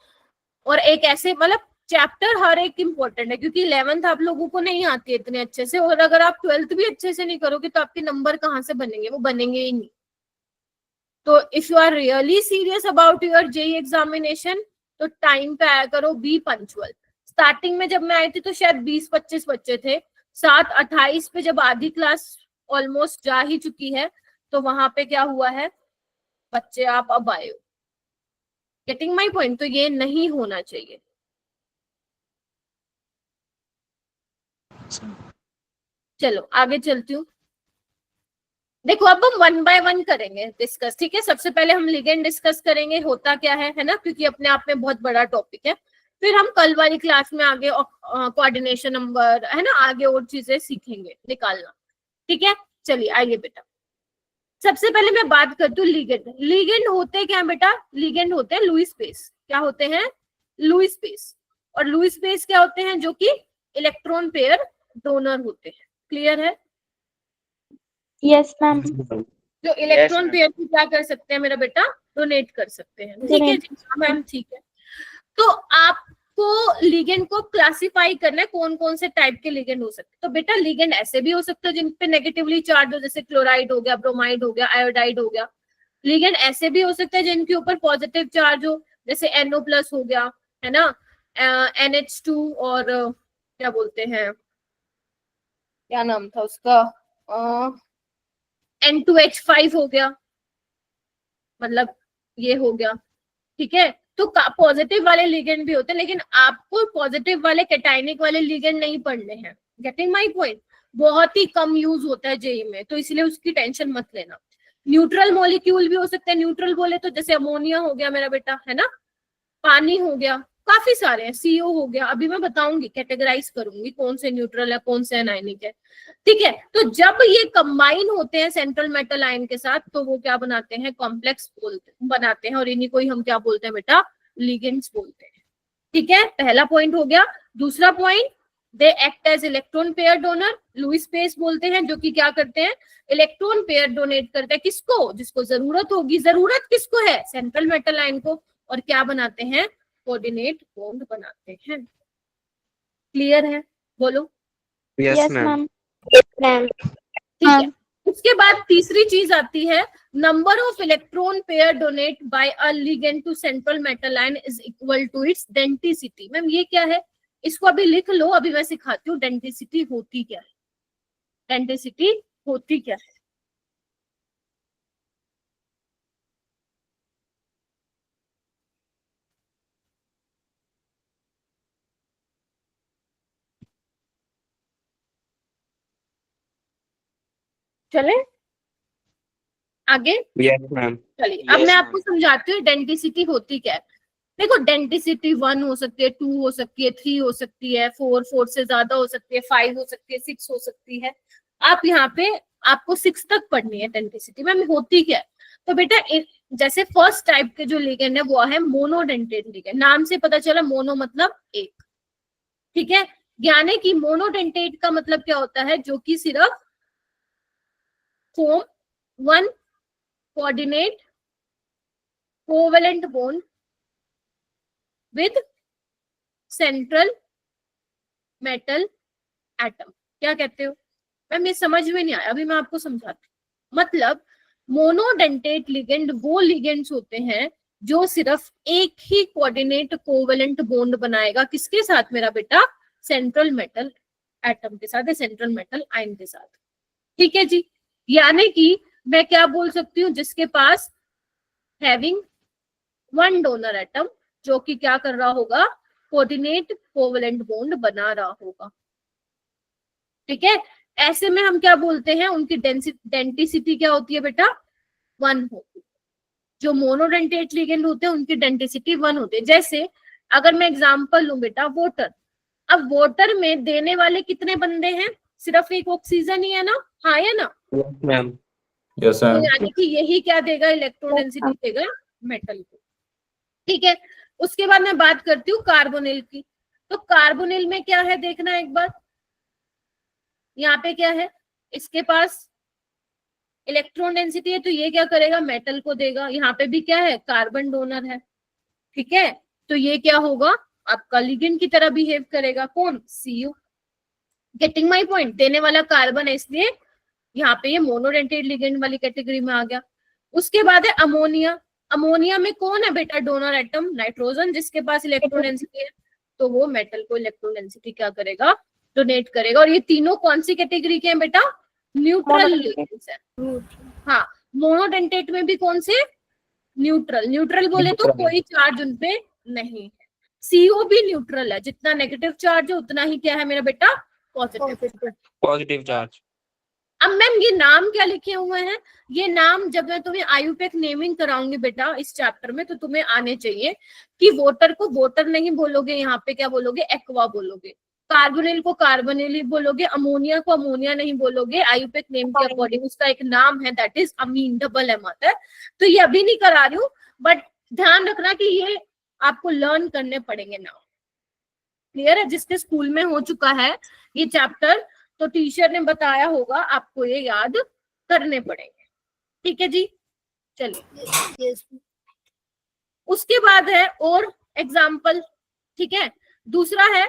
और एक ऐसे मतलब चैप्टर हर एक इम्पोर्टेंट है, क्योंकि 11th आप लोगों को नहीं आती है इतने अच्छे से, और अगर आप 12th भी अच्छे से नहीं करोगे तो आपके नंबर कहाँ से बनेंगे, वो बनेंगे ही नहीं। तो if you are really serious about your JEE examination तो टाइम पे आया करो, बी पंक्चुअल। स्टार्टिंग में जब मैं आई थी तो शायद 20-25 बच्चे थे, 7:28 पे जब आधी क्लास ऑलमोस्ट जा ही चुकी है तो वहां पे क्या हुआ है, बच्चे आप अब आए हो। Getting my point? तो ये नहीं होना चाहिए। चलो आगे चलती हूँ। देखो अब हम 1 बाय 1 करेंगे डिस्कस। ठीक है, सबसे पहले हम लिगेंड डिस्कस करेंगे, होता क्या है ना, क्योंकि अपने आप में बहुत बड़ा टॉपिक है। फिर हम कल वाली क्लास में आगे कोऑर्डिनेशन नंबर है ना, आगे और चीजें सीखेंगे निकालना। ठीक है, चलिए आइए बेटा। सबसे पहले मैं बात करती हूँ लिगेंड। लिगेंड होते क्या है बेटा, लिगेंड होते हैं लुईस पेस। क्या होते हैं, लुईस पेस। और लुईस पेस क्या होते हैं, जो कि इलेक्ट्रॉन पेयर डोनर होते हैं। क्लियर है? Yes, ma'am. जो इलेक्ट्रॉन ma'am. पेयर को क्या कर सकते हैं मेरा बेटा? डोनेट कर सकते हैं। ठीक है जी मैम, ठीक है। तो आपको लिगेंड को क्लासिफाई करना है, कौन कौन से टाइप के लिगेंड हो सकते हैं। तो बेटा लिगेंड ऐसे भी हो सकते हैं जिन पे नेगेटिवली चार्ज हो, जैसे क्लोराइड हो गया, ब्रोमाइड हो गया, आयोडाइड हो गया। लिगेंड ऐसे भी हो सकते हैं जिनके ऊपर पॉजिटिव चार्ज हो, जैसे NO+ हो गया, है ना, NH2 और क्या बोलते हैं, क्या नाम था उसका, N2H5 हो गया, मतलब ये हो गया। ठीक है, तो पॉजिटिव वाले लिगेंड भी होते हैं, लेकिन आपको पॉजिटिव वाले कैटायनिक वाले लिगेंड नहीं पढ़ने हैं। Getting my point? बहुत ही कम यूज होता है जेई में, तो इसलिए उसकी टेंशन मत लेना। न्यूट्रल मॉलिक्यूल भी हो सकते हैं। न्यूट्रल बोले तो जैसे अमोनिया हो गया मेरा बेटा, है ना, पानी हो गया, काफी सारे हैं, CO हो गया। अभी मैं बताऊंगी, कैटेगराइज करूंगी कौन से न्यूट्रल है, कौन से एनायनिक है। ठीक है, तो जब ये कंबाइन होते हैं सेंट्रल मेटल आयन के साथ, तो वो क्या बनाते हैं? कॉम्प्लेक्स बनाते हैं, और इन्हीं को ही हम क्या बोलते हैं बेटा? लिगेंड्स बोलते हैं। ठीक है, पहला पॉइंट हो गया। दूसरा point, they act as electron pair donor, Lewis base बोलते हैं, जो कि क्या करते हैं? इलेक्ट्रॉन पेयर डोनेट करते हैं। किसको? जिसको जरूरत होगी। जरूरत किसको है? सेंट्रल मेटल आयन को। और क्या बनाते हैं? कोऑर्डिनेट बॉन्ड बनाते हैं। क्लियर है? बोलो। Yes, Yes, ma'am. ma'am. Yes, ma'am. ठीक है, उसके बाद तीसरी चीज आती है, number of electron pair donate by a ligand to central metal ion is equal to its density. Ma'am ये क्या है? इसको अभी लिख लो, अभी मैं सिखाती हूँ डेंसिटी होती क्या है। डेंसिटी होती क्या है? चले आगे? Yes, ma'am. चलिए अब Yes, मैं ma'am. आपको समझाती हूँ डेंसिटी होती क्या है। देखो, डेंसिटी 1 हो सकती है, 2 हो सकती है, 3 हो सकती है, 4 से ज्यादा हो सकती है, 5 हो सकती है, 6 हो सकती है। आप यहाँ पे आपको 6 तक पढ़नी है डेंसिटी। मैम होती क्या है? तो बेटा जैसे फर्स्ट टाइप के जो लिगेंड है वो है मोनोडेंटेट लिगेंड। नाम से पता चला, मोनो मतलब एक। ठीक है, यानी कि मोनोडेंटेट का मतलब क्या होता है? जो कि सिर्फ form one coordinate covalent bond with central metal atom. क्या कहते हो? मैम ये समझ में नहीं आया, अभी मैं आपको समझाती हूँ। मतलब मोनोडेंटेट लिगेंड वो लिगेंड्स होते हैं जो सिर्फ एक ही कोऑर्डिनेट कोवेलेंट बॉन्ड बनाएगा। किसके साथ मेरा बेटा? सेंट्रल मेटल एटम के साथ, सेंट्रल मेटल आयन के साथ। ठीक है जी, यानी कि मैं क्या बोल सकती हूँ? जिसके पास हैविंग वन डोनर एटम, जो कि क्या कर रहा होगा? कोऑर्डिनेट कोवेलेंट बॉन्ड बना रहा होगा। ठीक है, ऐसे में हम क्या बोलते हैं? उनकी डेंसिटी क्या होती है बेटा? 1 होती है। जो मोनोडेंटेट लिगेंड होते हैं उनकी डेंसिटी 1 होती है। जैसे अगर मैं एग्जांपल लूं बेटा, वाटर। अब वाटर में देने वाले कितने बंदे हैं? सिर्फ एक ऑक्सीजन ही है ना? हाँ या ना? Yes, ma'am. Yes, तो ma'am. यानी कि यही क्या देगा? इलेक्ट्रॉन डेंसिटी देगा मेटल को। ठीक है, उसके बाद मैं बात करती हूँ कार्बोनिल की। तो कार्बोनिल में क्या है देखना एक बार। यहाँ पे क्या है? इसके पास इलेक्ट्रॉन डेंसिटी है, तो ये क्या करेगा? मेटल को देगा। यहाँ पे भी क्या है? कार्बन डोनर है। ठीक है, तो ये क्या होगा? आपका लिगेंड की तरह बिहेव करेगा। कौन? CO। Getting my point? देने वाला कार्बन है, इसलिए यहाँ पे ये मोनोडेंटेट लिगेंड वाली कैटेगरी में आ गया। उसके बाद है अमोनिया। अमोनिया में कौन है बेटा? डोनर एटम नाइट्रोजन, जिसके पास इलेक्ट्रॉन डेंसिटी है, तो वो मेटल को इलेक्ट्रॉन डेंसिटी क्या करेगा? डोनेट करेगा। और ये तीनों कौन सी कैटेगरी के हैं बेटा? न्यूट्रल लिगेंड्स है। हाँ, मोनोडेंटेट में भी कौन से? न्यूट्रल। न्यूट्रल बोले तो कोई चार्ज उनपे नहीं है। CO भी न्यूट्रल है, जितना नेगेटिव चार्ज है उतना ही क्या है मेरा बेटा? पॉजिटिव। Positive charge. अब मैम ये नाम क्या लिखे हुए हैं? ये नाम जब मैं तुम्हें आयुपेक नेमिंग कराऊंगी बेटा इस चैप्टर में, तो तुम्हें आने चाहिए कि वोटर को वोटर नहीं बोलोगे, यहाँ पे क्या बोलोगे? एक्वा बोलोगे। कार्बोनिल को कार्बोनिल ही बोलोगे। अमोनिया को अमोनिया नहीं बोलोगे। आयुपेक नेम के अकॉर्डिंग उसका एक नाम है, that is amine, double M आता है। तो ये अभी नहीं करा रही हूँ, बट ध्यान रखना कि ये आपको लर्न करने पड़ेंगे नाम। क्लियर है? जिसके स्कूल में हो चुका है ये चैप्टर, तो टीचर ने बताया होगा, आपको ये याद करने पड़ेंगे। ठीक है जी, चलिए। उसके बाद है और एग्जाम्पल, ठीक है। दूसरा है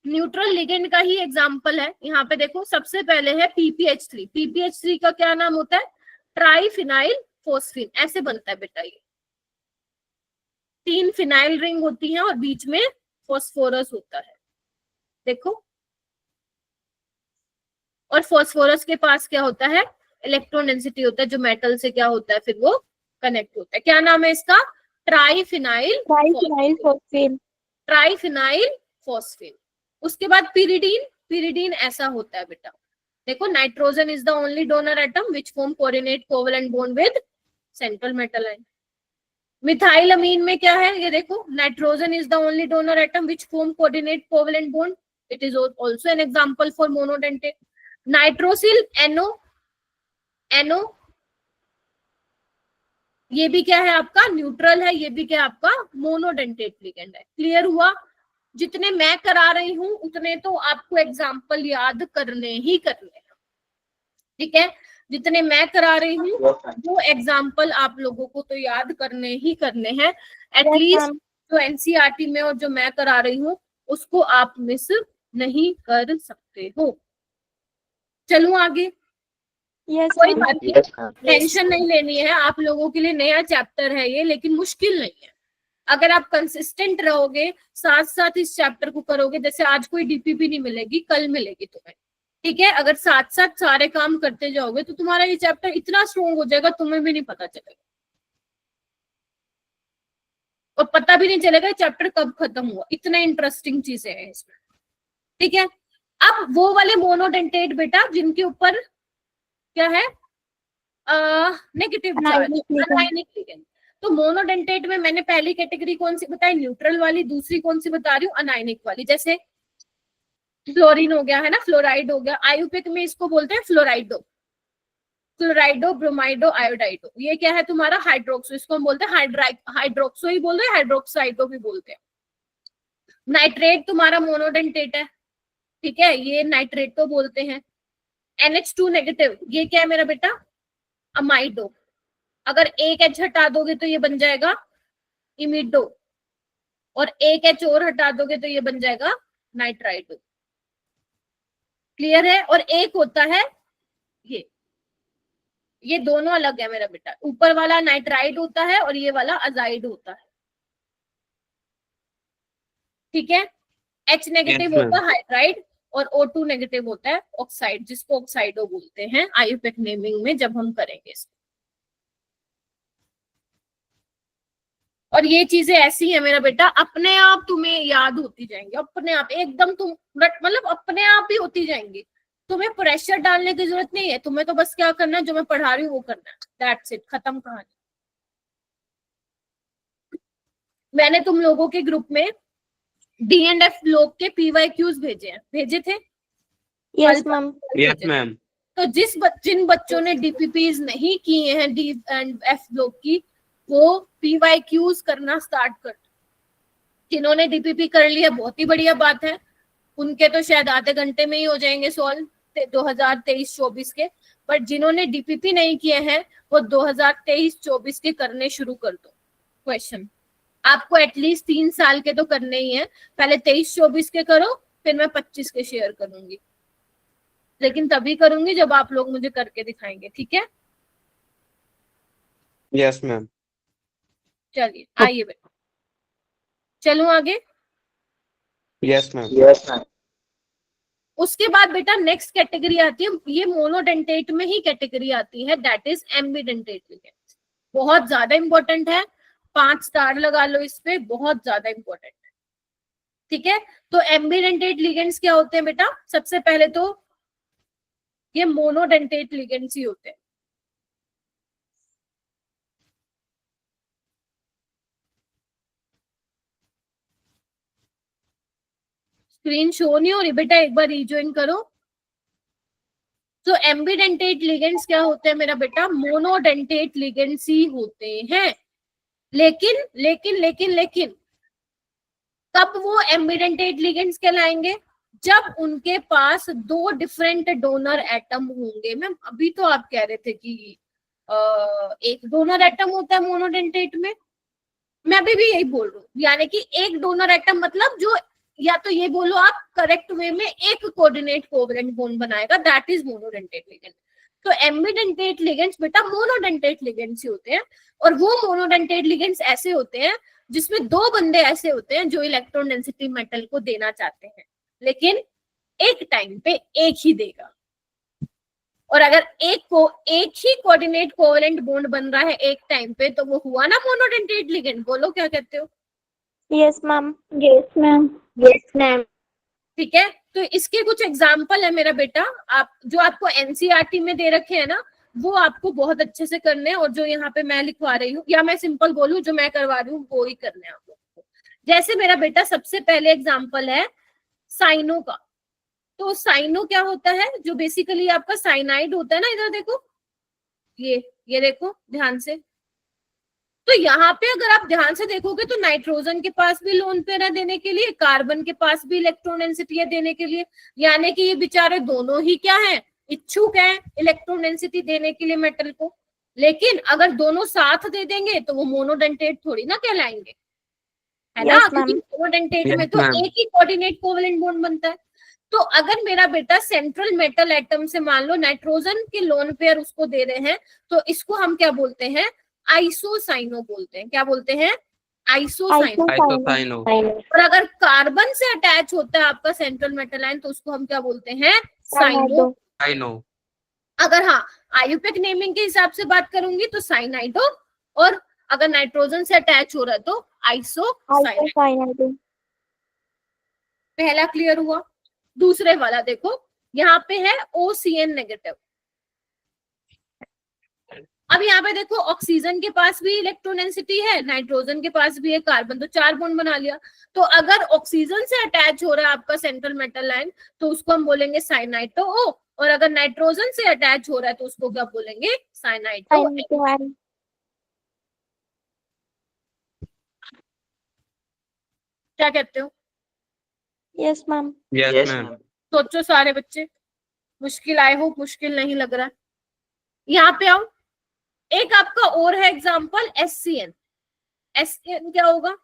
न्यूट्रल लिगेंड का ही एग्जाम्पल है। यहाँ पे देखो, सबसे पहले है PPH3। PPH3 का क्या नाम होता है? ट्राइफिनाइल फोस्फीन, ऐसे बनता है बेटा। ये 3 फिनाइल रिंग होती हैं और बीच में फॉस्फोरस होता है, देखो। और फॉस्फोरस के पास क्या होता है? इलेक्ट्रॉन डेंसिटी होता है, जो मेटल से क्या होता है फिर वो कनेक्ट होता है। क्या नाम है इसका? Triphenyl phosphine. Triphenyl phosphine. उसके बाद पिरिडीन। पिरिडीन ऐसा होता है बेटा, देखो, nitrogen is the only donor atom which form coordinate covalent bond with central metal ion. Methyl amine में क्या है? ये देखो, nitrogen is the only donor atom which form coordinate covalent bond, it is also an example for monodentate. Nitrosyl एनो, एनो ये भी क्या है आपका? न्यूट्रल है। ये भी क्या है आपका? मोनोडेंटेट लिगेंड है। क्लियर हुआ? जितने मैं करा रही हूं उतने तो आपको एग्जाम्पल याद करने ही करने हैं, ठीक है। जितने मैं करा रही हूँ वो एग्जाम्पल आप लोगों को तो याद करने ही करने हैं। एटलीस्ट जो एनसीईआरटी में और जो मैं करा रही हूँ उसको आप मिस नहीं कर सकते हो। चलूं आगे? कोई बात नहीं, टेंशन नहीं लेनी है। आप लोगों के लिए नया चैप्टर है ये, लेकिन मुश्किल नहीं है। अगर आप कंसिस्टेंट रहोगे, साथ साथ इस चैप्टर को करोगे, जैसे आज कोई डीपीपी नहीं मिलेगी, कल मिलेगी तुम्हें, ठीक है। अगर साथ साथ सारे काम करते जाओगे तो तुम्हारा ये चैप्टर इतना स्ट्रॉन्ग हो जाएगा, तुम्हें भी नहीं पता चलेगा, और पता भी नहीं चलेगा चैप्टर कब खत्म हुआ। इतने इंटरेस्टिंग चीजें हैं इसमें, ठीक है। अब वो वाले मोनोडेंटेट बेटा जिनके ऊपर क्या है? Negative charge, anionic ligand. तो मोनोडेंटेट में मैंने पहली कैटेगरी कौन सी बताई? न्यूट्रल वाली। दूसरी कौन सी बता रही हूँ? अनायनिक वाली। जैसे फ्लोरीन हो गया है ना, फ्लोराइड हो गया। आयुपेक में इसको बोलते हैं फ्लोराइडो, क्लोराइडो, ब्रोमाइडो, आयोडाइडो। ये क्या है तुम्हारा? हाइड्रोक्सो। इसको हम बोलते हैं हाइड्रोक्सो ही बोल रहे हैं, हाइड्रोक्साइडो भी बोलते हैं। नाइट्रेट तुम्हारा मोनोडेंटेट है, ठीक है, ये नाइट्रेटो बोलते हैं। NH2 नेगेटिव, ये क्या है मेरा बेटा? अमाइडो। अगर एक H हटा दोगे तो ये बन जाएगा इमिडो, और एक H और हटा दोगे तो ये बन जाएगा नाइट्राइडो। क्लियर है? और एक होता है ये दोनों अलग है मेरा बेटा। ऊपर वाला नाइट्राइड होता है और ये वाला अजाइड होता है, ठीक है। H नेगेटिव होता है हाइड्राइड, और O2 नेगेटिव होता है ऑक्साइड, जिसको ऑक्साइडो बोलते हैं आयुपेक नेमिंग में जब हम करेंगे इसको। और ये चीजें ऐसी है मेरा बेटा, अपने आप तुम्हें याद होती जाएंगी, अपने आप एकदम तुम मतलब अपने आप ही होती जाएंगी। तुम्हें प्रेशर डालने की जरूरत नहीं है, तुम्हें तो बस क्या करना है, जो मैं पढ़ा रही हूँ वो करना है, दैट्स इट, खत्म कहानी। मैंने तुम लोगों के ग्रुप में D&F लोग के PYQs भेजे हैं, भेजे थे? Yes ma'am. Yes ma'am. तो जिन बच्चों ने DPPs नहीं किए हैं D&F लोग की, वो PYQs करना स्टार्ट कर। जिन्होंने DPP कर लिया बहुत ही बढ़िया बात है, उनके तो शायद आधे घंटे में ही हो जाएंगे सॉल्व 2023-24 के। बट जिन्होंने DPP नहीं किए हैं वो 2023-24 के करने शुरू कर दो क्वेश्चन। आपको एटलीस्ट 3 साल के तो करने ही है। पहले 23-24 के करो, फिर मैं 25 के शेयर करूंगी, लेकिन तभी करूंगी जब आप लोग मुझे करके दिखाएंगे, ठीक है। Yes ma'am. चलिए आइए बेटा, चलूं आगे। Yes ma'am. Yes, ma'am. उसके बाद बेटा नेक्स्ट कैटेगरी आती है, ये मोनोडेंटेट में ही कैटेगरी आती है, दैट इज एम्बीडेंटेट लिगेंड्स। बहुत ज्यादा इंपॉर्टेंट है, 5 स्टार लगा लो इस पे, बहुत ज्यादा इंपॉर्टेंट है, ठीक है। तो एम्बीडेंटेट लिगेंड्स क्या होते हैं बेटा? सबसे पहले तो ये मोनोडेंटेट लिगेंड्स ही होते हैं। स्क्रीन शो नहीं हो रही बेटा, एक बार रिज्वाइन करो। तो एम्बीडेंटेट लिगेंड्स क्या होते हैं मेरा बेटा? मोनोडेंटेट लिगेंड्स ही होते हैं। लेकिन लेकिन लेकिन लेकिन कब वो एम्बिडेंटेट लिगेंड्स कहलाएंगे? जब उनके पास दो डिफरेंट डोनर एटम होंगे। मैम अभी तो आप कह रहे थे कि एक डोनर एटम होता है मोनोडेंटेट में, मैं अभी भी यही बोल रही हूँ, यानी कि एक डोनर एटम मतलब जो, या तो ये बोलो आप करेक्ट वे में, एक कोऑर्डिनेट कोवेलेंट बॉन्ड बनाएगा, दैट इज मोनोडेंटेट लिगेंड। तो एम्बिडेंटेट लिगेंड्स बेटा मोनोडेंटेट लिगेंड्स ही होते हैं, और वो मोनोडेंटेट लिगेंड्स ऐसे होते हैं जिसमें दो बंदे ऐसे होते हैं जो इलेक्ट्रॉन डेंसिटी मेटल को देना चाहते हैं, लेकिन एक टाइम पे एक ही देगा। और अगर एक ही कोऑर्डिनेट कोवेलेंट बॉन्ड बन रहा है एक टाइम पे, तो वो हुआ ना मोनोडेंटेट लिगेंड। बोलो क्या कहते हो? Yes, ma'am. Yes, ma'am. Yes, ma'am. ठीक है, तो इसके कुछ एग्जाम्पल है मेरा बेटा, आप जो आपको एनसीईआरटी में दे रखे हैं ना, वो आपको बहुत अच्छे से करने हैं, और जो यहाँ पे मैं लिखवा रही हूँ, या मैं सिंपल बोलूँ जो मैं करवा रही हूँ वो ही करने हैं आप लोगों को। जैसे मेरा बेटा सबसे पहले एग्जाम्पल है साइनो का। तो साइनो क्या होता है? जो बेसिकली आपका साइनाइड होता है ना, इधर देखो, ये देखो ध्यान से। तो यहाँ पे अगर आप ध्यान से देखोगे तो नाइट्रोजन के पास भी लोन पेयर है देने के लिए, कार्बन के पास भी इलेक्ट्रॉन डेंसिटी है देने के लिए, यानी कि ये बेचारे दोनों ही क्या हैं, इच्छुक हैं इलेक्ट्रॉन डेंसिटी देने के लिए मेटल को। लेकिन अगर दोनों साथ दे देंगे तो वो मोनोडेंटेट थोड़ी ना कहलाएंगे, है ना, Yes, क्योंकि ma'am. मोनोडेंटेट Yes, में तो ma'am. एक ही कोऑर्डिनेट कोवेलेंट बॉन्ड बनता है। तो अगर मेरा बेटा सेंट्रल मेटल एटम से मान लो नाइट्रोजन के लोन पेयर उसको दे रहे हैं, तो इसको हम क्या बोलते हैं? आइसोसाइनो बोलते हैं। क्या बोलते हैं? आइसोसाइनो। Isosino. और अगर कार्बन से अटैच होता है आपका सेंट्रल मेटल आयन, तो उसको हम क्या बोलते हैं? साइनो। Cyanide. Sino. अगर हाँ आयुपेक नेमिंग के हिसाब से बात करूंगी तो साइनाइडो, और अगर नाइट्रोजन से अटैच हो रहा है तो आइसोसाइनाइड। Isocyanide. पहला क्लियर हुआ। दूसरे वाला देखो, यहाँ पे है OCN नेगेटिव। अब यहाँ पे देखो ऑक्सीजन के पास भी इलेक्ट्रॉन डेंसिटी है, नाइट्रोजन के पास भी है, कार्बन, तो 4 बॉन्ड बना लिया। तो अगर ऑक्सीजन से अटैच हो रहा है आपका सेंट्रल मेटल आयन तो उसको हम बोलेंगे साइनाइटो O, और अगर नाइट्रोजन से अटैच हो रहा है तो उसको क्या बोलेंगे? साइनाइटो N। Cyanide. क्या कहते हो? Yes, ma'am. Yes, Yes, ma'am. ma'am. सोचो सारे बच्चे, मुश्किल आए हो, मुश्किल नहीं लग रहा है। यहाँ पे आओ, एक आपका और है एग्जाम्पल SCN। SCN क्या होगा?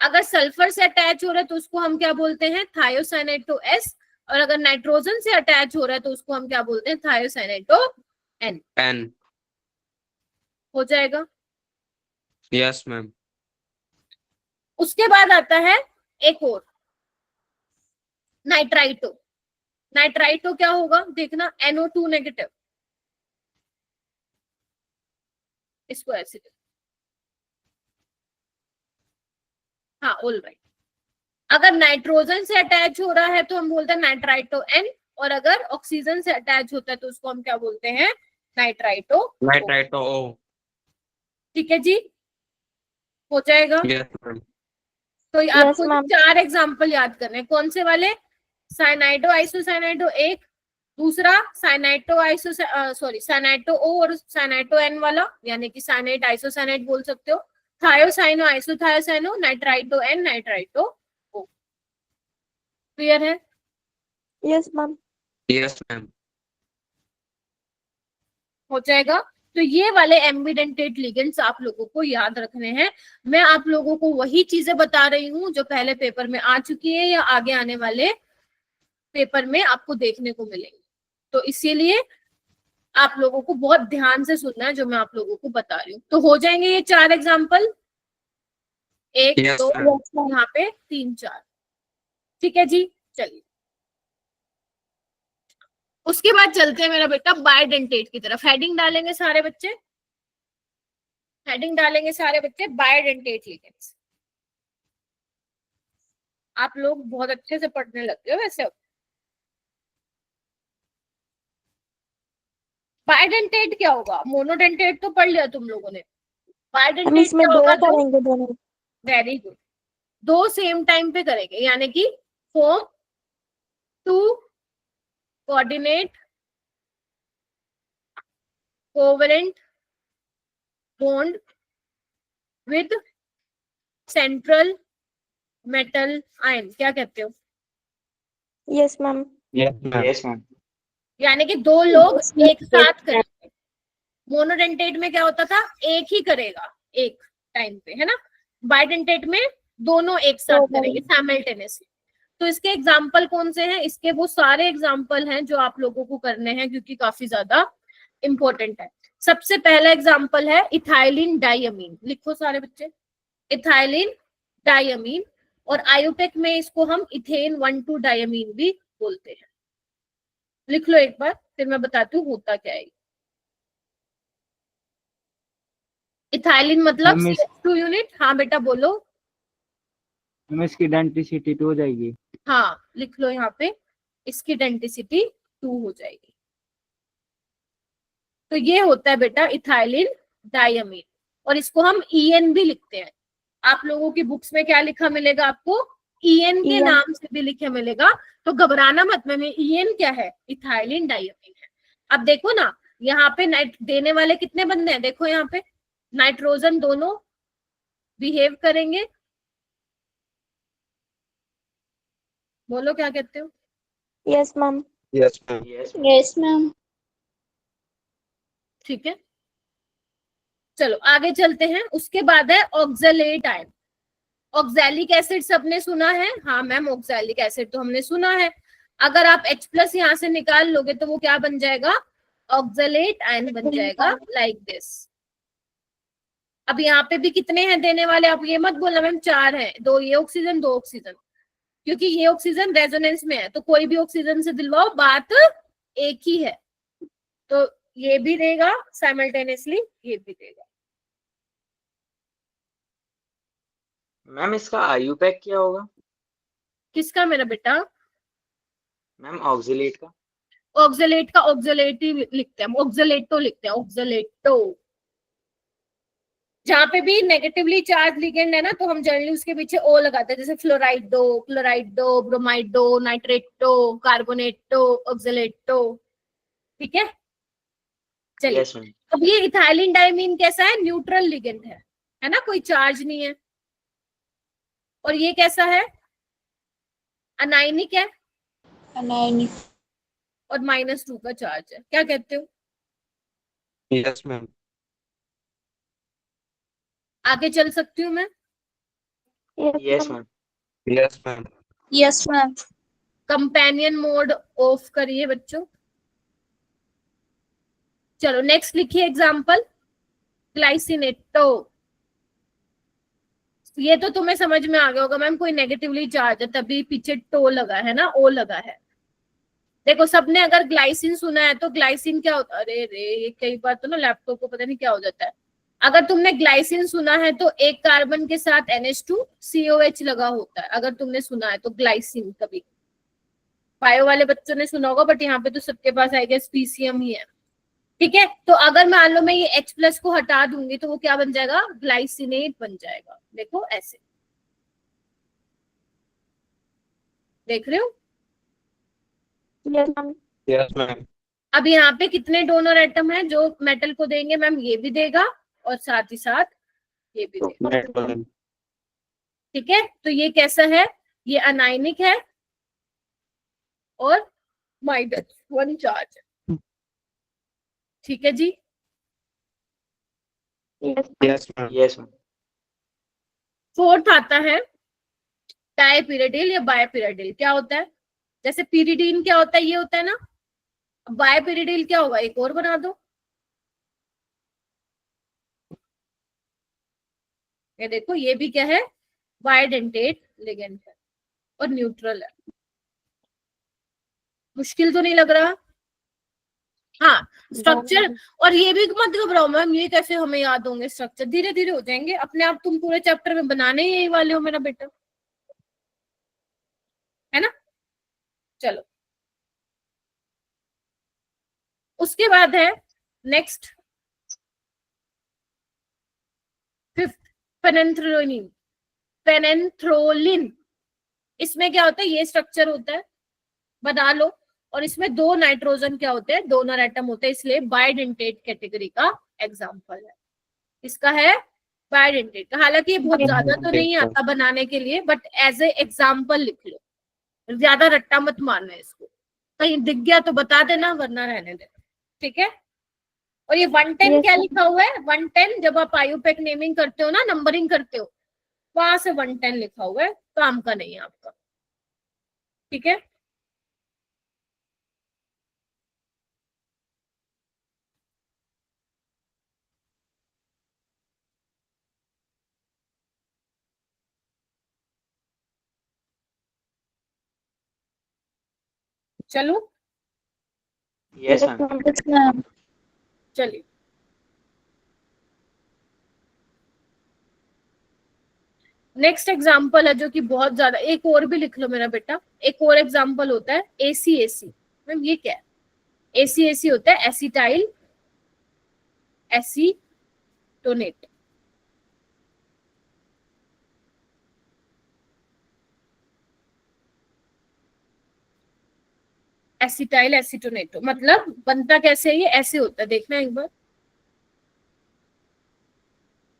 अगर सल्फर से अटैच हो रहा है तो उसको हम क्या बोलते हैं? थायोसाइनेटो S, और अगर नाइट्रोजन से अटैच हो रहा है तो उसको हम क्या बोलते हैं? Thiocyanato N। N. हो जाएगा। Yes, ma'am. उसके बाद आता है एक और, नाइट्राइटो। नाइट्राइटो क्या होगा? देखना, NO2 नेगेटिव। इसको ऐसे, हाँ ऑल राइट। अगर नाइट्रोजन से अटैच हो रहा है तो हम बोलते हैं नाइट्राइटो N, और अगर ऑक्सीजन से अटैच होता है तो उसको हम क्या बोलते हैं? Nitrito O। Nitrito O. ठीक है जी, हो जाएगा। Yes, ma'am. तो Yes, आपको ma'am. 4 एग्जाम्पल याद करने हैं। कौन से वाले? साइनाइडो आइसोसाइनाइडो एक, दूसरा साइनाइटो साइनाइटो O और साइनाइटो N वाला, यानी कि साइनाइड आइसोसाइनाइड बोल सकते हो। Thiocyano isothiocyano, nitrito N, nitrito O। Clear है? Yes, ma'am. Yes, ma'am. हो जाएगा। तो ये वाले एम्बिडेंटेट लिगेंड्स आप लोगों को याद रखने हैं। मैं आप लोगों को वही चीजें बता रही हूँ जो पहले पेपर में आ चुकी है या आगे आने वाले पेपर में आपको देखने को मिलेंगे। तो इसीलिए आप लोगों को बहुत ध्यान से सुनना है जो मैं आप लोगों को बता रही हूँ। तो हो जाएंगे ये 4 example, 1 Yes, 2 ma'am. Yes, ma'am. यहाँ पे 3 4। ठीक है जी, चलिए उसके बाद चलते हैं मेरा बेटा बायोडेंटेट की तरफ। हेडिंग डालेंगे सारे बच्चे, हेडिंग डालेंगे सारे बच्चे, बायोडेंटेट लिगेंड्स। आप लोग बहुत अच्छे से पढ़ने लग गए हो वैसे। बायोडेंटेट क्या होगा? मोनोडेंटेट तो पढ़ लिया तुम लोगों ने। हम बायोडेंटेट इसमें क्या दो होगा? करेंगे दोनों। वेरी गुड, 2 सेम टाइम पे करेंगे, यानी कि form 2 coordinate covalent bond with central metal ion, क्या कहते हो? Yes, ma'am. Yes, ma'am. Yes ma'am. यानी कि दो लोग Yes, ma'am. एक साथ करेंगे। मोनोडेंटेट में क्या होता था, एक ही करेगा एक टाइम पे, है ना। बाइडेंटेट में दोनों एक साथ दोनों। करेंगे साइमल्टेनियसली। तो इसके एग्जाम्पल कौन से हैं? इसके वो सारे एग्जाम्पल हैं जो आप लोगों को करने हैं, क्योंकि काफी ज्यादा इंपॉर्टेंट है। सबसे पहला एग्जाम्पल है इथाइलिन डाइअमीन। लिखो सारे बच्चे, इथाइलिन डाइअमीन। और आयोपेक में इसको हम इथेन 1,2 डाइअमीन भी बोलते हैं। लिख लो एक बार, फिर मैं बताती हूँ होता क्या है। इथाइलिन मतलब हम इस- CH2 यूनिट। हाँ बेटा बोलो। हमें इसकी आइडेंटिटी 2 हो जाएगी। हाँ लिख लो यहाँ पे, इसकी डेंसिटी 2 हो जाएगी। तो ये होता है बेटा इथाइलिन डाइअमीन, और इसको हम EN भी लिखते हैं। आप लोगों की बुक्स में क्या लिखा मिलेगा आपको? EN के EN। नाम से भी लिखा मिलेगा। तो घबराना मत, में EN क्या है? इथाइलिन डाइअमीन है। अब देखो ना, यहाँ पे नाइट देने वाले कितने बंदे हैं? देखो यहाँ पे नाइट्रोजन दोनों बिहेव करेंगे। बोलो क्या कहते हो? Yes, ma'am. Yes, ma'am. Yes Yes, ma'am. ठीक है, चलो आगे चलते हैं। उसके बाद है ऑक्सैलेट आयन। ऑक्सैलिक एसिड सबने सुना है? हाँ मैम, ऑक्सैलिक एसिड तो हमने सुना है। अगर आप H+ यहाँ से निकाल लोगे तो वो क्या बन जाएगा? ऑक्सैलेट आयन बन जाएगा, लाइक दिस। अब यहाँ पे भी कितने हैं देने वाले? आप ये मत बोलना मैम 4 हैं, 2 ये ऑक्सीजन 2 ऑक्सीजन, क्योंकि ये ऑक्सीजन रेजोनेंस में है, तो कोई भी ऑक्सीजन से दिलवाओ, बात एक ही है। तो ये भी देगा साइमल्टेनियसली, ये भी देगा। मैम इसका आयुपैक क्या होगा? किसका मेरा बेटा? मैम ऑक्सिलेट का। ऑक्सलेट का ऑक्सलेट ही लिखते हैं, ऑक्सलेटो लिखते हैं, ऑक्सलेटो। जहाँ पे भी नेगेटिवली चार्ज लिगेंड है ना, तो हम जनरली उसके पीछे ओ लगाते हैं, जैसे फ्लोराइडो, क्लोराइडो, ब्रोमाइडो, नाइट्रेटो, कार्बोनेटो, ऑक्सलेटो। ठीक है, चलिए। Yes ma'am. अब ये इथाइलिन डाइमीन कैसा है? न्यूट्रल लिगेंड है ना, कोई चार्ज नहीं है। और ये कैसा है? अनाइनिक है Anionic. और -2 का चार्ज है। क्या कहते हो? Yes, ma'am. आगे चल सकती हूँ मैं? Yes, yes ma'am. Ma'am. Yes, ma'am. Yes, ma'am. Companion mode of करिए बच्चों। चलो नेक्स्ट लिखिए एग्जांपल, ग्लाइसिनेटो। ये तो तुम्हें समझ में आ गया होगा मैम, कोई नेगेटिवली चार्ज है तभी पीछे टो लगा है ना, ओ लगा है। देखो सबने अगर ग्लाइसिन सुना है तो ग्लाइसिन क्या होता है? अरे रे, ये कई बार तो ना लैपटॉप को पता नहीं क्या हो जाता है। अगर तुमने ग्लाइसिन सुना है तो एक कार्बन के साथ NH2 COH लगा होता है, अगर तुमने सुना है तो ग्लाइसिन। कभी बायो वाले बच्चों ने सुना होगा, बट यहाँ पे तो सबके पास आई गेस PCM ही है। ठीक है, तो अगर मान लो मैं ये H+ को हटा दूंगी तो वो क्या बन जाएगा? ग्लाइसिनेट बन जाएगा। देखो ऐसे, देख रहे हो? Yes, ma'am. Yes, ma'am. अब यहाँ पे कितने डोनर एटम है जो मेटल को देंगे? मैम ये भी देगा और साथ ही साथ ये भी देगा। Nitrogen. ठीक है, तो ये कैसा है? ये अनाइनिक है और -1 चार्ज है। ठीक है जी। Yes. Yes, ma'am. Yes ma'am. Fourth आता है डायपिरिडिल या बायपिरिडिल। क्या होता है? जैसे पिरिडीन क्या होता है? ये होता है ना। बायपिरिडिल क्या होगा? एक और बना दो। ये देखो, ये भी क्या है? बायडेंटेट लिगेंड है और न्यूट्रल है। मुश्किल तो नहीं लग रहा? हाँ, स्ट्रक्चर। और ये भी मत घबराओ मैम, ये कैसे हमें याद होंगे स्ट्रक्चर? धीरे धीरे हो जाएंगे अपने आप। तुम पूरे चैप्टर में बनाने ही यही वाले हो मेरा बेटा, है ना। चलो उसके बाद है नेक्स्ट 5th पेनेंथ्रोलिन। पेनेंथ्रोलिन, इसमें क्या होता है? ये स्ट्रक्चर होता है, बना लो। और इसमें 2 नाइट्रोजन क्या होते हैं? डोनर एटम होते हैं, इसलिए बायडेंटेट कैटेगरी का एग्जांपल है। इसका है बायडेंटेट का। हालांकि ये बहुत ज्यादा तो नहीं Bidentate. आता बनाने के लिए, बट एज ए एग्जाम्पल लिख लो, ज्यादा रट्टा मत मारना है इसको, कहीं दिख गया तो बता देना वरना रहने देना, ठीक है। और ये 110 Yes, क्या ma'am. लिखा हुआ है, 110 जब आप आयुपेक नेमिंग करते हो ना, नंबरिंग करते हो, वहां से 110 लिखा हुआ है, काम का नहीं है आपका, ठीक है। चलो yes Yes, ma'am. ma'am. Yes, ma'am. चलिए, नेक्स्ट एग्जाम्पल है जो कि बहुत ज्यादा, एक और भी लिख लो मेरा बेटा, एक और एग्जाम्पल होता है ACAC। मैम ये क्या है, ACAC होता है एसिटाइल एसीटोनेट। एसिटाइल एसीटोनेट मतलब बनता कैसे है, ये ऐसे होता है, देखना एक बार।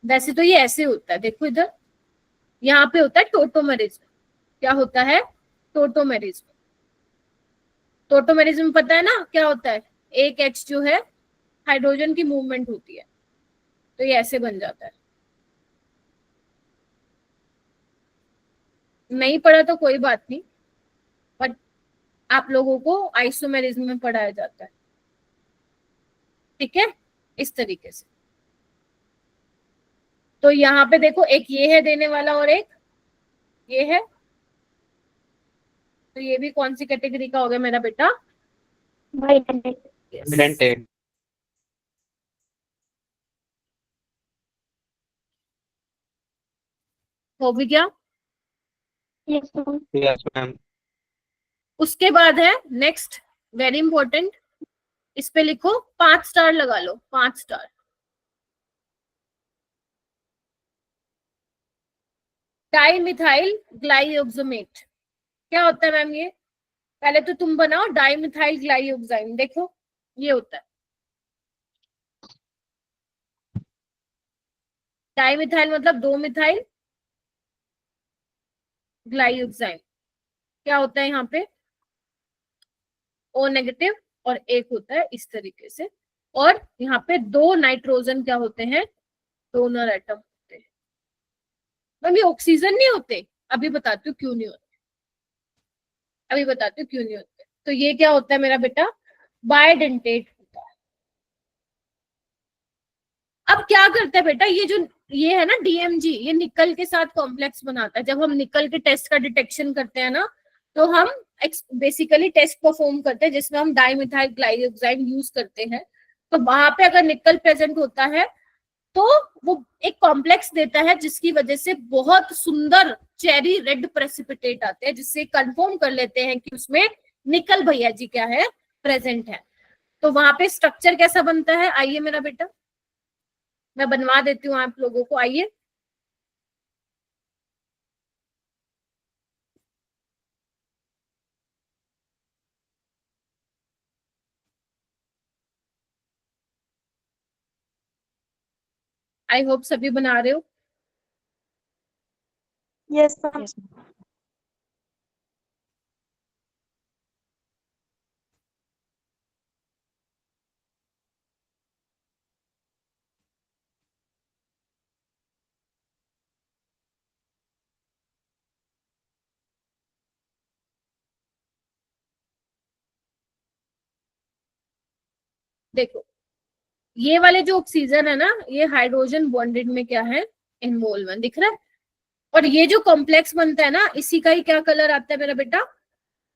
वैसे तो ये ऐसे होता है, देखो इधर, यहाँ पे होता है टोटोमेरिज्म। क्या होता है, टोटोमेरिज्म। टोटोमेरिज्म पता है ना क्या होता है, एक H जो है हाइड्रोजन की मूवमेंट होती है, तो ये ऐसे बन जाता है। नहीं पढ़ा तो कोई बात नहीं, बट आप लोगों को आइसोमेरिज्म में पढ़ाया जाता है, ठीक है, इस तरीके से। तो यहाँ पे देखो, एक ये है देने वाला और एक ये है, तो ये भी कौन सी कैटेगरी का हो गया मेरा बेटा, Bidentate. Bidentate. हो भी गया। Yes, ma'am. Yes, ma'am. उसके बाद है नेक्स्ट, वेरी इंपॉर्टेंट, इस पे लिखो 5 स्टार लगा लो, 5 स्टार। डाइमिथाइल ग्लाइयोक्सामेट क्या होता है मैम ये, पहले तो तुम बनाओ डाइमिथाइल ग्लाइयोक्साइम, देखो ये होता है डाइमिथाइल मतलब 2 मिथाइल ग्लाइयोक्साइम। क्या होता है यहाँ पे O नेगेटिव और एक होता है इस तरीके से, और यहाँ पे 2 नाइट्रोजन क्या होते हैं, डोनर एटम होते हैं। मैम ये ऑक्सीजन नहीं होते, अभी बताती हूँ क्यों नहीं होते, अभी बताती हूँ क्यों नहीं होते। तो ये क्या होता है मेरा बेटा, बायडेंटेट होता है। अब क्या करता है बेटा, ये जो ये है ना DMG, ये निकल के साथ कॉम्प्लेक्स बनाता है। जब हम निकल के टेस्ट का डिटेक्शन करते हैं ना, तो हम बेसिकली टेस्ट परफॉर्म करते हैं जिसमें हम डाइमिथाइल ग्लाइयोक्साइम यूज करते हैं। तो वहां पे अगर निकल प्रेजेंट होता है तो वो एक कॉम्प्लेक्स देता है, जिसकी वजह से बहुत सुंदर चेरी रेड प्रेसिपिटेट आते हैं, जिससे कंफर्म कर लेते हैं कि उसमें निकल भैया जी क्या है, प्रेजेंट है। तो वहां पे स्ट्रक्चर कैसा बनता है, आइए मेरा बेटा मैं बनवा देती हूँ आप लोगों को, आइए। आई होप सभी बना रहे हो। Yes, ma'am. देखो ये वाले जो ऑक्सीजन है ना, ये हाइड्रोजन बॉन्डेड में क्या है, इन्वॉल्व दिख रहा है। और ये जो कॉम्प्लेक्स बनता है ना, इसी का ही क्या कलर आता है मेरा बेटा,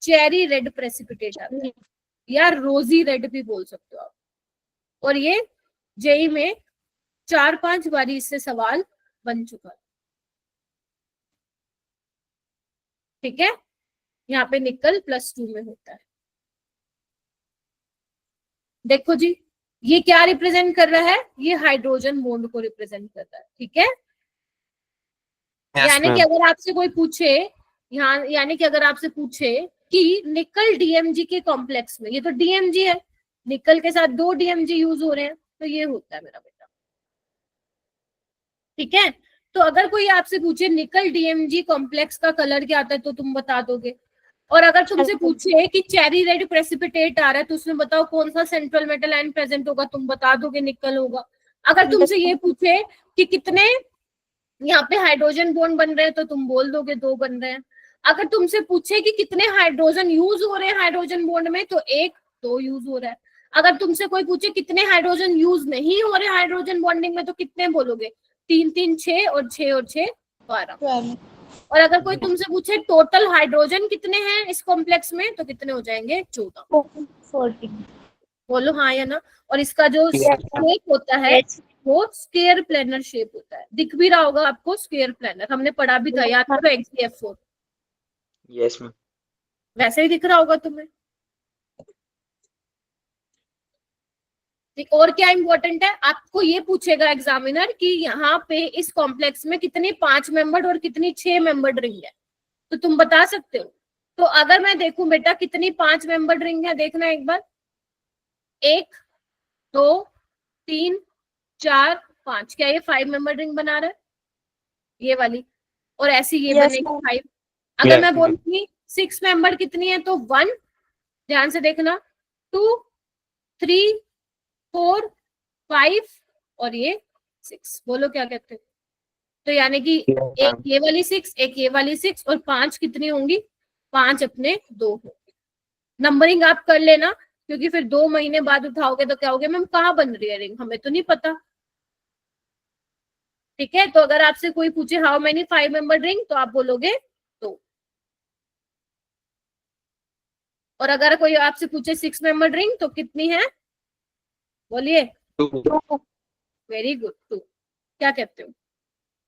चेरी रेड प्रेसिपिटेट आता है, या रोजी रेड भी बोल सकते हो आप। और ये जेई में 4-5 बारी इससे सवाल बन चुका है, ठीक है। यहाँ पे निकल +2 में होता है। देखो जी, ये क्या रिप्रेजेंट कर रहा है, ये हाइड्रोजन बॉन्ड को रिप्रेजेंट कर रहा है, ठीक है। Yes, यानी कि ma'am. अगर आपसे कोई पूछे यहाँ, यानी कि अगर आपसे पूछे कि निकल DMG के कॉम्प्लेक्स में, ये तो DMG है, निकल के साथ 2 DMG यूज हो रहे हैं, तो ये होता है मेरा बेटा, ठीक है, तो अगर कोई आपसे पूछे निकल डीएमजी कॉम्प्लेक्स का कलर क्या आता है तो तुम बता दोगे। और अगर तुमसे पूछे कि चेरी रेड प्रेसिपिटेट आ रहा है तो उसमें बताओ कौन सा सेंट्रल मेटल आयन प्रेजेंट होगा, तुम बता दोगे निकल होगा। अगर तुमसे ये पूछे कि कितने यहाँ पे हाइड्रोजन बॉन्ड बन रहे हैं तो तुम बोल दोगे 2 बन रहे हैं। अगर तुमसे पूछे कि कितने हाइड्रोजन यूज हो रहे हैं हाइड्रोजन बॉन्ड में तो 1 2 यूज हो रहा है। अगर तुमसे कोई पूछे कितने हाइड्रोजन यूज नहीं हो रहे हाइड्रोजन बॉन्डिंग में तो कितने बोलोगे, 3 3 6 और 6 और 6 12। 12 और अगर कोई तुमसे पूछे टोटल हाइड्रोजन कितने हैं इस कॉम्प्लेक्स में तो कितने हो जाएंगे 14। 14 बोलो हाँ या ना। और इसका जो शेप होता है वो स्क्वायर प्लेनर शेप होता है, दिख भी रहा होगा आपको स्क्वायर प्लेनर, हमने पढ़ा भी था, याद करो XeF4। Yes ma'am. वैसे ही दिख रहा होगा तुम्हें। ठीक, और क्या इंपॉर्टेंट है आपको ये पूछेगा एग्जामिनर कि यहाँ पे इस कॉम्प्लेक्स में कितनी 5 मेंबर्ड और कितनी 6 मेंबर्ड रिंग है तो तुम बता सकते हो। तो अगर मैं देखूं बेटा कितनी 5 मेंबर्ड रिंग है, देखना एक बार, 1 2 3 4 5, क्या ये 5 मेंबर रिंग बना रहा है ये वाली, और ऐसी ये Yes, बनेगी ma'am. 5। अगर Yes, मैं ma'am. बोलूंगी 6 मेंबर कितनी है तो 1, ध्यान से देखना, 2 3 4 5 और ये 6, बोलो क्या कहते हैं। तो यानी कि एक ये वाली 6 एक ये वाली 6 और 5 कितनी होंगी, 5 अपने 2 होंगी। नंबरिंग आप कर लेना क्योंकि फिर 2 महीने बाद उठाओगे तो क्या होगे, मैम कहाँ बन रही है रिंग, हमें तो नहीं पता। ठीक है, तो अगर आपसे कोई पूछे हाउ मेनी 5 मेंबर रिंग तो आप बोलोगे 2। और अगर कोई आपसे पूछे 6 मेंबर रिंग तो कितनी है, बोलिए। Very good, 2। क्या कहते हो।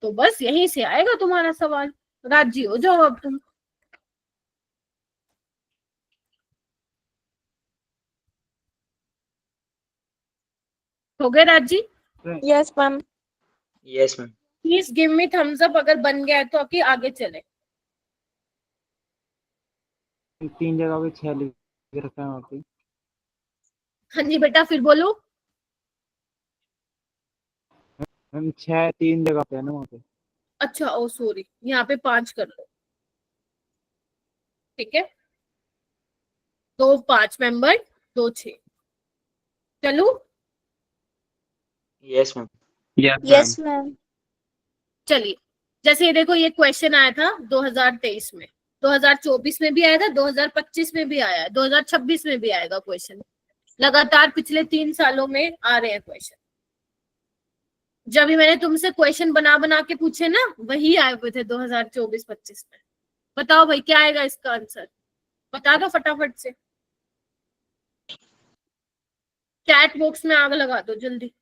तो बस यहीं से आएगा तुम्हारा सवाल, राजी हो जाओ अब तुम। हो गए राजी। Yes, ma'am. Yes ma'am. Please give me thumbs up अगर बन गया है तो आगे आगे चले। 3 जगह पे 6 लिख रखा है वहाँ पे। हाँ जी बेटा फिर बोलो। मैम 6 3 जगह पे है ना वहाँ पे। अच्छा ओ सॉरी, यहाँ पे 5 कर लो। ठीक है, 2 5 मेंबर 2 6। चलो यस मैम। Yes, ma'am. चलिए, जैसे ये देखो ये क्वेश्चन आया था 2023 में, 2024 में भी आया था, 2025 में भी आया है, 2026 में भी आएगा क्वेश्चन। लगातार पिछले 3 सालों में आ रहे हैं क्वेश्चन। जब भी मैंने तुमसे क्वेश्चन बना बना के पूछे ना वही आए हुए थे 2024-25 में। बताओ भाई क्या आएगा इसका आंसर, बता दो फटाफट से, चैट बॉक्स में आग लगा दो जल्दी।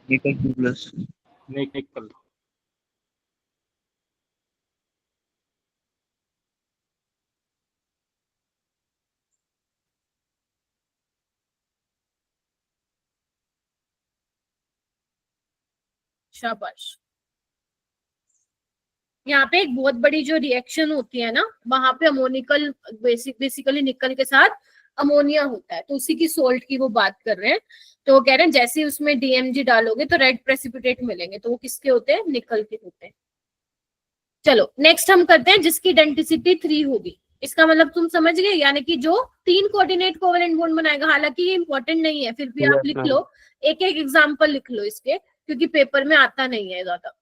निकल 2 प्लस निकल शाबाश। यहाँ पे एक बहुत बड़ी जो रिएक्शन होती है ना वहां पे अमोनिकल बेसिकली निकल के साथ अमोनिया होता है, तो उसी की सोल्ट की वो बात कर रहे हैं। तो वो कह रहे हैं जैसे ही उसमें डीएमजी डालोगे तो रेड प्रेसिपिटेट मिलेंगे, तो वो किसके होते हैं, निकल के होते हैं। चलो नेक्स्ट हम करते हैं जिसकी डेंसिटी 3 होगी। इसका मतलब तुम समझ गए, यानी कि जो 3 कोऑर्डिनेट कोवेलेंट बॉन्ड बनाएगा। हालांकि ये इंपॉर्टेंट नहीं है, फिर भी आप लिख लो, एक एक एग्जाम्पल लिख लो इसके, क्योंकि पेपर में आता नहीं है ज्यादा।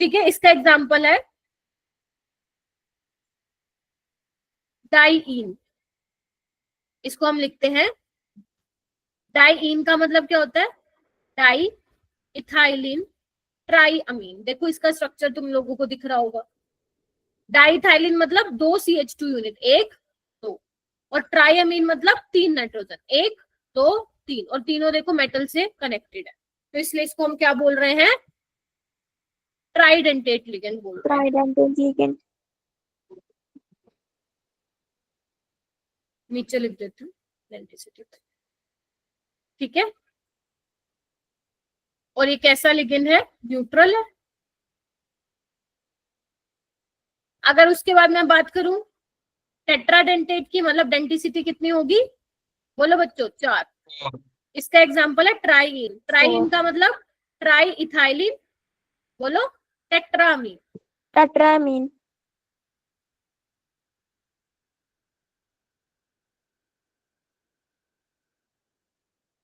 ठीक है, इसका एग्जाम्पल है डाइईन। इसको हम लिखते हैं डाइईन का मतलब क्या होता है, डाई इथाइलिन ट्राई अमीन। देखो इसका स्ट्रक्चर तुम लोगों को दिख रहा होगा। डाइथाइलिन मतलब 2 CH2 यूनिट, 1 2, और ट्राई अमीन मतलब 3 नाइट्रोजन, 1 2 3, और तीनों देखो मेटल से कनेक्टेड है, तो इसलिए इसको हम क्या बोल रहे हैं, ट्राइडेंटेट लिगेंड बोल रहे हैं। Tridentate ligand. नीचे लिख देते हैं डेंसिटी। ठीक है, और ये कैसा लिगेंड है, न्यूट्रल है। अगर उसके बाद मैं बात करूं टेट्राडेंटेट की, मतलब डेंसिटी कितनी होगी, बोलो बच्चों 4। इसका एग्जांपल है ट्राईन। ट्राईन का मतलब ट्राई इथाइलिन बोलो, टेट्रामीन। Tetramine.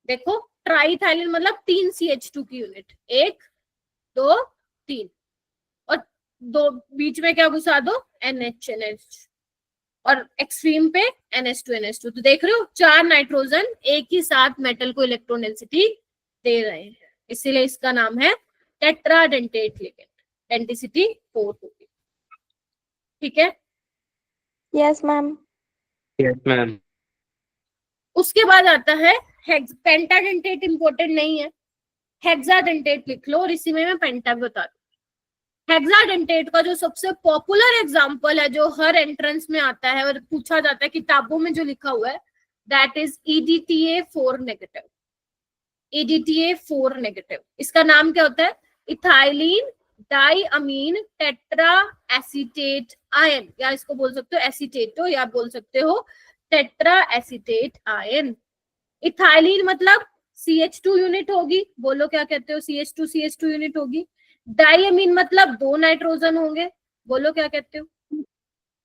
देखो, ट्राइथाइलिन मतलब 3 CH2 की यूनिट, 1 2 3, और दो बीच में क्या घुसा दो, NH, और एक्सट्रीम पे NH2 तो देख रहे हो 4 नाइट्रोजन एक ही साथ मेटल को इलेक्ट्रॉन डेंसिटी दे रहे हैं, इसीलिए इसका नाम है टेट्राडेंटेट लिगेंड, डेंसिटी 4 होगी। ठीक है, Yes, ma'am. Yes, ma'am. उसके बाद आता है पेंटाडेंटेट, इंपॉर्टेंट नहीं है, हेक्साडेंटेट लिख लो, और इसी में मैं पेंटा भी बता दूं। हेक्साडेंटेट का जो सबसे पॉपुलर एग्जांपल है, जो हर एंट्रेंस में आता है और पूछा जाता है किताबों में जो लिखा हुआ है, that is EDTA4 negative. EDTA4 negative, इसका नाम क्या होता है, इथाइलिन डाइअमीन टेट्रा एसीटेट आयन, या इसको बोल सकते हो एसीटेटो, या बोल सकते हो टेट्रा एसीटेट आयन। इथाइलिन मतलब CH2 यूनिट होगी, बोलो क्या कहते हो, CH2 यूनिट होगी। डाइअमीन मतलब 2 नाइट्रोजन होंगे, बोलो क्या कहते हो।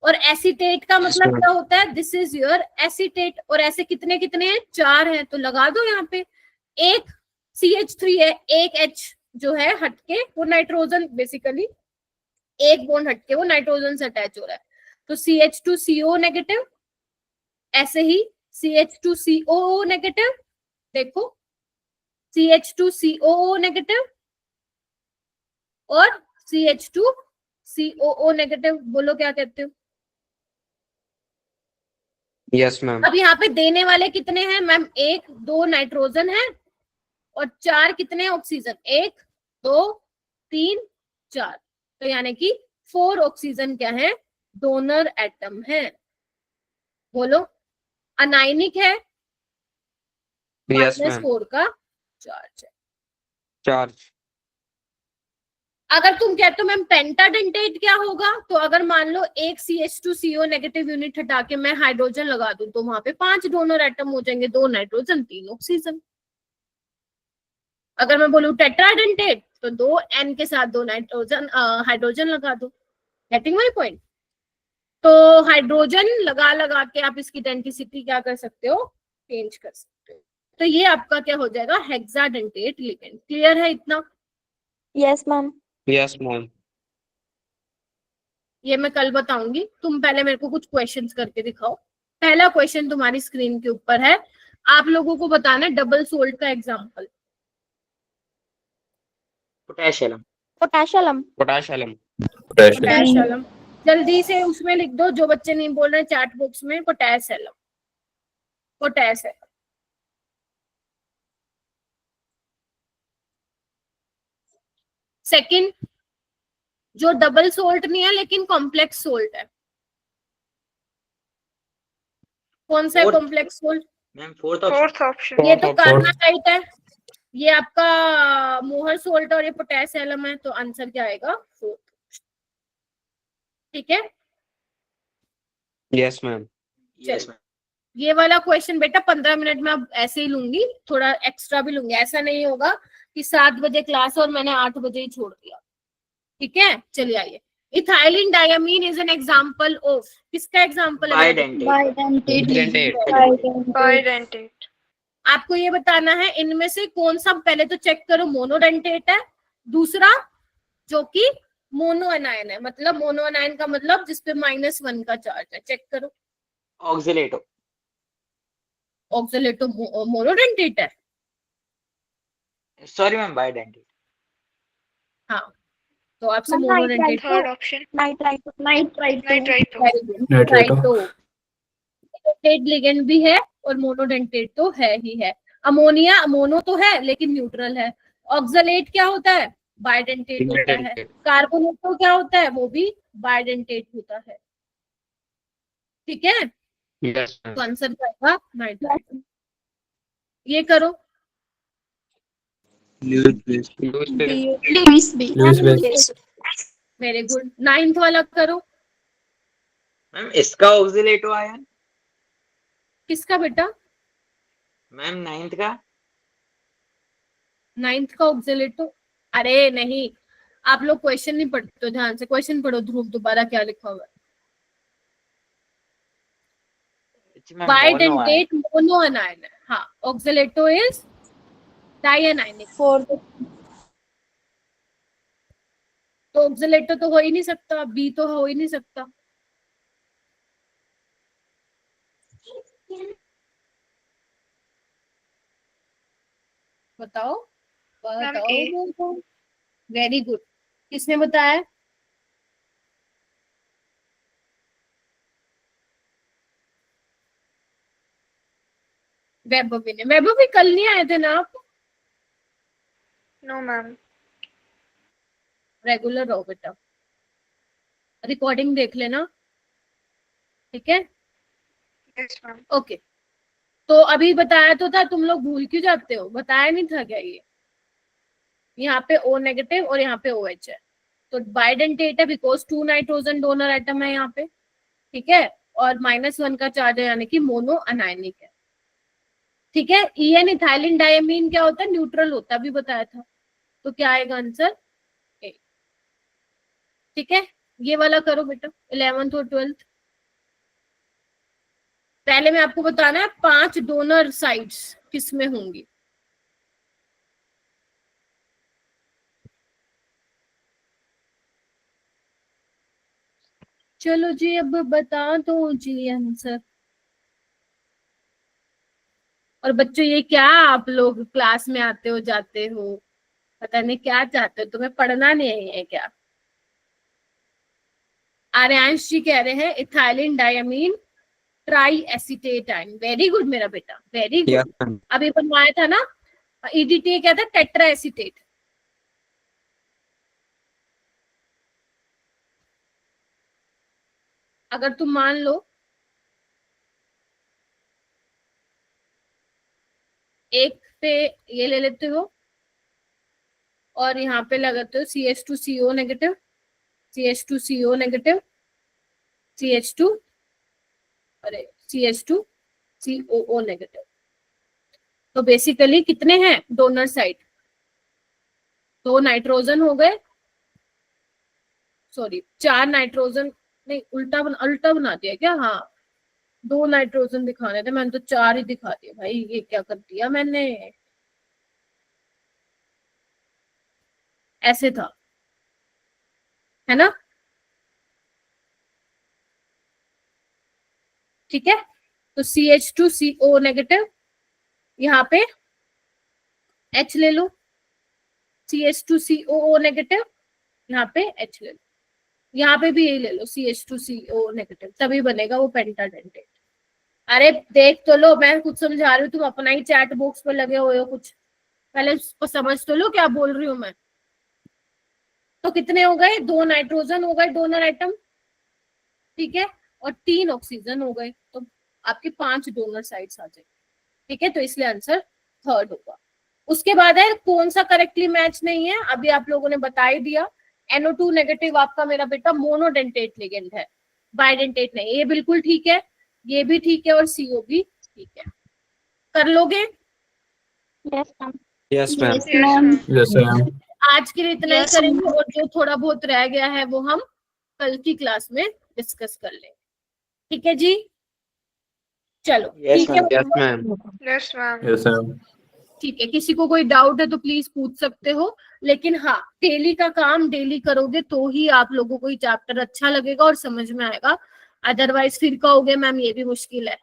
और एसीटेट का मतलब ma'am. क्या होता है, दिस इज योर एसीटेट, और ऐसे कितने कितने हैं, 4 हैं, तो लगा दो यहाँ पे, एक CH3 है, एक H जो है हटके वो नाइट्रोजन, बेसिकली एक बॉन्ड हटके वो नाइट्रोजन से अटैच हो रहा है, तो CH2CO नेगेटिव, ऐसे ही CH2COO नेगेटिव, देखो CH2COO नेगेटिव और CH2COO नेगेटिव, बोलो क्या कहते हो। Yes, ma'am. अब यहाँ पे देने वाले कितने हैं मैम, 1 2 नाइट्रोजन है और 4 कितने ऑक्सीजन, 1 2 3 4, तो यानी कि 4 ऑक्सीजन क्या है, डोनर एटम है। बोलो, अनायनिक है, Yes, ma'am. -4 का चार्ज है। Charge. अगर तुम कहते हो मैम पेंटाडेंटेट क्या होगा, तो अगर मान लो एक CH2CO नेगेटिव यूनिट हटा के मैं हाइड्रोजन लगा दूं, तो वहां पे 5 डोनर एटम हो जाएंगे, 2 नाइट्रोजन 3 ऑक्सीजन। अगर मैं बोलूं टेट्राडेंटेट, तो 2 N के साथ 2 नाइट्रोजन हाइड्रोजन लगा दो। Getting my point. तो हाइड्रोजन लगा लगा के आप इसकी डेंसिटी क्या कर सकते हो, चेंज कर सकते हो। तो ये आपका क्या हो जाएगा, हेक्साडेंटेट लिगेंड। क्लियर है इतना। Yes, ma'am. Yes, ma'am. ये मैं कल बताऊंगी, तुम पहले मेरे को कुछ क्वेश्चंस करके दिखाओ। पहला क्वेश्चन तुम्हारी स्क्रीन के ऊपर है, आप लोगों को बताना है डबल सोल्ट का example. Potassium. Potassium. Potassium. Potassium, जल्दी से उसमें लिख दो, जो बच्चे नहीं बोल रहे चैट बॉक्स में, पोटेशियम, पोटेशियम। सेकंड, जो डबल सोल्ट नहीं है लेकिन कॉम्प्लेक्स सोल्ट है, कौन सा है Fourth. Complex salt, ma'am fourth option. ये तो Fourth. कार्नाटाइट है, ये आपका मोहर सोल्ट, और ये पोटेशियम है, तो आंसर क्या आएगा, फोर्थ। ठीक है, Yes, ma'am. Yes ma'am. ये वाला क्वेश्चन बेटा 15 मिनट में अब ऐसे ही लूंगी, थोड़ा एक्स्ट्रा भी लूंगी, ऐसा नहीं होगा कि 7 बजे क्लास और मैंने 8 बजे ही छोड़ दिया। ठीक है, चलिए आइए। Ethylene diamine is an example of, किसका एग्जांपल है, Bidentate. आपको ये बताना है इनमें से कौन सा, पहले तो चेक करो मोनोडेंटेट है, दूसरा जो कि मोनो एनायन है, मतलब मोनो एनायन का मतलब जिसपे -1 का चार्ज है, चेक करो। ऑक्सिलेटो। ऑक्सिलेटो मोनोडेंटेट है, सॉरी मैम, बाइडेंटेट। हाँ, तो आपसे Ma'am, monodentate Third option. Nitrite. Dentate ligand भी है और मोनोडेंटेट तो है ही है। अमोनिया मोनो तो है लेकिन न्यूट्रल है। ऑक्सलेट क्या होता है, बाइडेंटेट होता है। कार्बोनेट तो क्या होता है, वो भी बाइडेंटेट होता है। ठीक है, Yes, ma'am. तो आंसर क्या होगा, नाइट्राइट। ये करो, Lewis base. Lewis base. Lewis. Very good. 9th वाला करो, मैम इसका ऑक्सिलेटो आयन। किसका बेटा, मैम 9th का। 9th का ऑक्सिलेटो, अरे नहीं, आप लोग क्वेश्चन नहीं पढ़ते हो ध्यान से, क्वेश्चन पढ़ो ध्रुव दोबारा क्या लिखा हुआ है। मैम बाइडेंटेट मोनो अनायन है, हाँ। Oxalato is dianionic. Fourth. तो ऑक्सलेटो तो हो ही नहीं सकता, बी तो हो ही नहीं सकता। बताओ मैम बताओ ए। बताओ। Very good. किसने बताया? वैभवी ने। वैभवी कल नहीं आए थे ना आप? No ma'am. रेगुलर रहो बेटा, रिकॉर्डिंग देख लेना, ठीक है? Yes ma'am. ओके। तो अभी बताया तो था, तुम लोग भूल क्यों जाते हो? बताया नहीं था क्या ये? यहाँ पे O नेगेटिव और यहाँ पे OH है, तो बाइडेंटेट है बिकॉज 2 नाइट्रोजन डोनर एटम है यहाँ पे, ठीक है? और -1 का चार्ज है, यानी कि मोनो अनायनिक है, ठीक है? EN इथाइलिन डायमीन क्या होता है? न्यूट्रल होता है, अभी बताया था। तो क्या आएगा आंसर? ए। ठीक है, ये वाला करो बेटा 11th और 12th। पहले मैं आपको बताना है 5 डोनर साइट्स किसमें होंगी। चलो जी, अब बता दो जी आंसर। और बच्चों ये क्या आप लोग क्लास में आते हो जाते हो, पता नहीं क्या चाहते हो, तुम्हें पढ़ना नहीं है क्या? आर्यांश जी कह रहे हैं ethylene diamine try acetate ion. Very good मेरा बेटा, वेरी यस गुड। मैम। अभी बनवाया था ना EDTA, क्या था? Tetra acetate. अगर तुम मान लो एक पे ये ले लेते हो और यहाँ पे लगाते हो CH2CO negative, CH2CO negative, CH2, अरे CH2COO नेगेटिव, तो बेसिकली कितने हैं डोनर साइड? 2 नाइट्रोजन हो गए, सॉरी 4 नाइट्रोजन, नहीं उल्टा बना दिया क्या? हाँ 2 नाइट्रोजन दिखाने थे, मैंने तो 4 ही दिखा दिया भाई, ये क्या कर दिया मैंने? ऐसे था, है ना? ठीक है, तो CH2CO नेगेटिव, यहाँ पे H ले लो, CH2COO नेगेटिव, यहाँ पे H ले लो, यहाँ पे भी यही ले लो CH2CO नेगेटिव, तभी बनेगा वो पेंटाडेंटेट। अरे देख तो लो, मैं कुछ समझा रही हूँ, तुम अपना ही चैट बॉक्स पर लगे हुए हो, कुछ पहले उसको समझ तो लो क्या बोल रही हूँ मैं। तो कितने हो गए? 2 नाइट्रोजन हो गए डोनर एटम, ठीक है, और 3 ऑक्सीजन हो गए, तो आपके 5 डोनर साइट्स आ जाएंगे, ठीक है? तो इसलिए आंसर थर्ड होगा। उसके बाद है कौन सा करेक्टली मैच नहीं है, अभी आप लोगों ने बता ही दिया। NO2 नेगेटिव आपका मेरा बेटा मोनोडेंटेट लिगेंड है, बाइडेंटेट नहीं। ये बिल्कुल ठीक है, ये भी ठीक है, और CO भी ठीक है। कर लोगे? Yes, ma'am. Yes ma'am. Yes ma'am. Yes ma'am. आज के लिए इतना ही Yes, करेंगे, और जो थोड़ा बहुत रह गया है वो हम कल की क्लास में डिस्कस कर लेंगे, ठीक है जी? चलो Yes, ठीक है ma'am. यस बच्चों? Ma'am. Yes ma'am. Yes ma'am. ठीक है, किसी को कोई डाउट है तो प्लीज पूछ सकते हो, लेकिन हाँ डेली का काम डेली करोगे तो ही आप लोगों को ये चैप्टर अच्छा लगेगा और समझ में आएगा, अदरवाइज फिर कहोगे मैम ये भी मुश्किल है,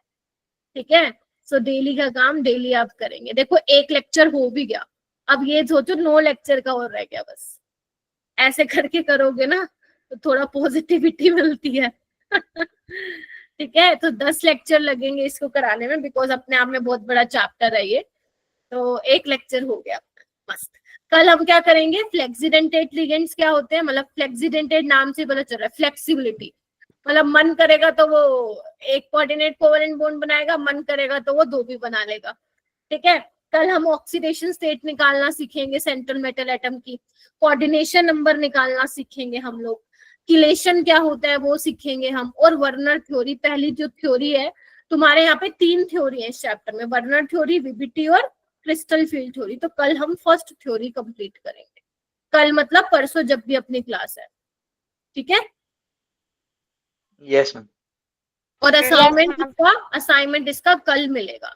ठीक है? सो डेली का काम डेली आप करेंगे। देखो एक लेक्चर हो भी गया, अब ये सोचो 9 लेक्चर का और रह गया बस। ऐसे करके करोगे ना तो थोड़ा पॉजिटिविटी मिलती है ठीक है? तो 10 लेक्चर लगेंगे इसको कराने में, बिकॉज अपने आप में बहुत बड़ा चैप्टर है ये। तो एक लेक्चर हो गया मस्त। कल हम क्या करेंगे? फ्लेक्सिडेंटेट लिगेंड्स क्या होते हैं, मतलब फ्लेक्सिडेंटेट नाम से पता चल रहा है फ्लेक्सिबिलिटी, मतलब मन करेगा तो वो एक कोऑर्डिनेट कोवेलेंट बॉन्ड बनाएगा, मन करेगा तो वो 2 भी बना लेगा, ठीक है? कल हम ऑक्सीडेशन स्टेट निकालना सीखेंगे सेंट्रल मेटल एटम की, कोऑर्डिनेशन नंबर निकालना सीखेंगे हम लोग, किलेशन क्या होता है वो सीखेंगे हम, और वर्नर थ्योरी। पहली जो थ्योरी है तुम्हारे यहाँ पे 3 थ्योरी है इस चैप्टर में, वर्नर थ्योरी, VBT और क्रिस्टल फील्ड थ्योरी। तो कल हम फर्स्ट थ्योरी कंप्लीट करेंगे, कल मतलब परसों जब भी अपनी क्लास है, ठीक है। Yes ma'am. और Yes, असाइनमेंट ma'am. इसका कल मिलेगा।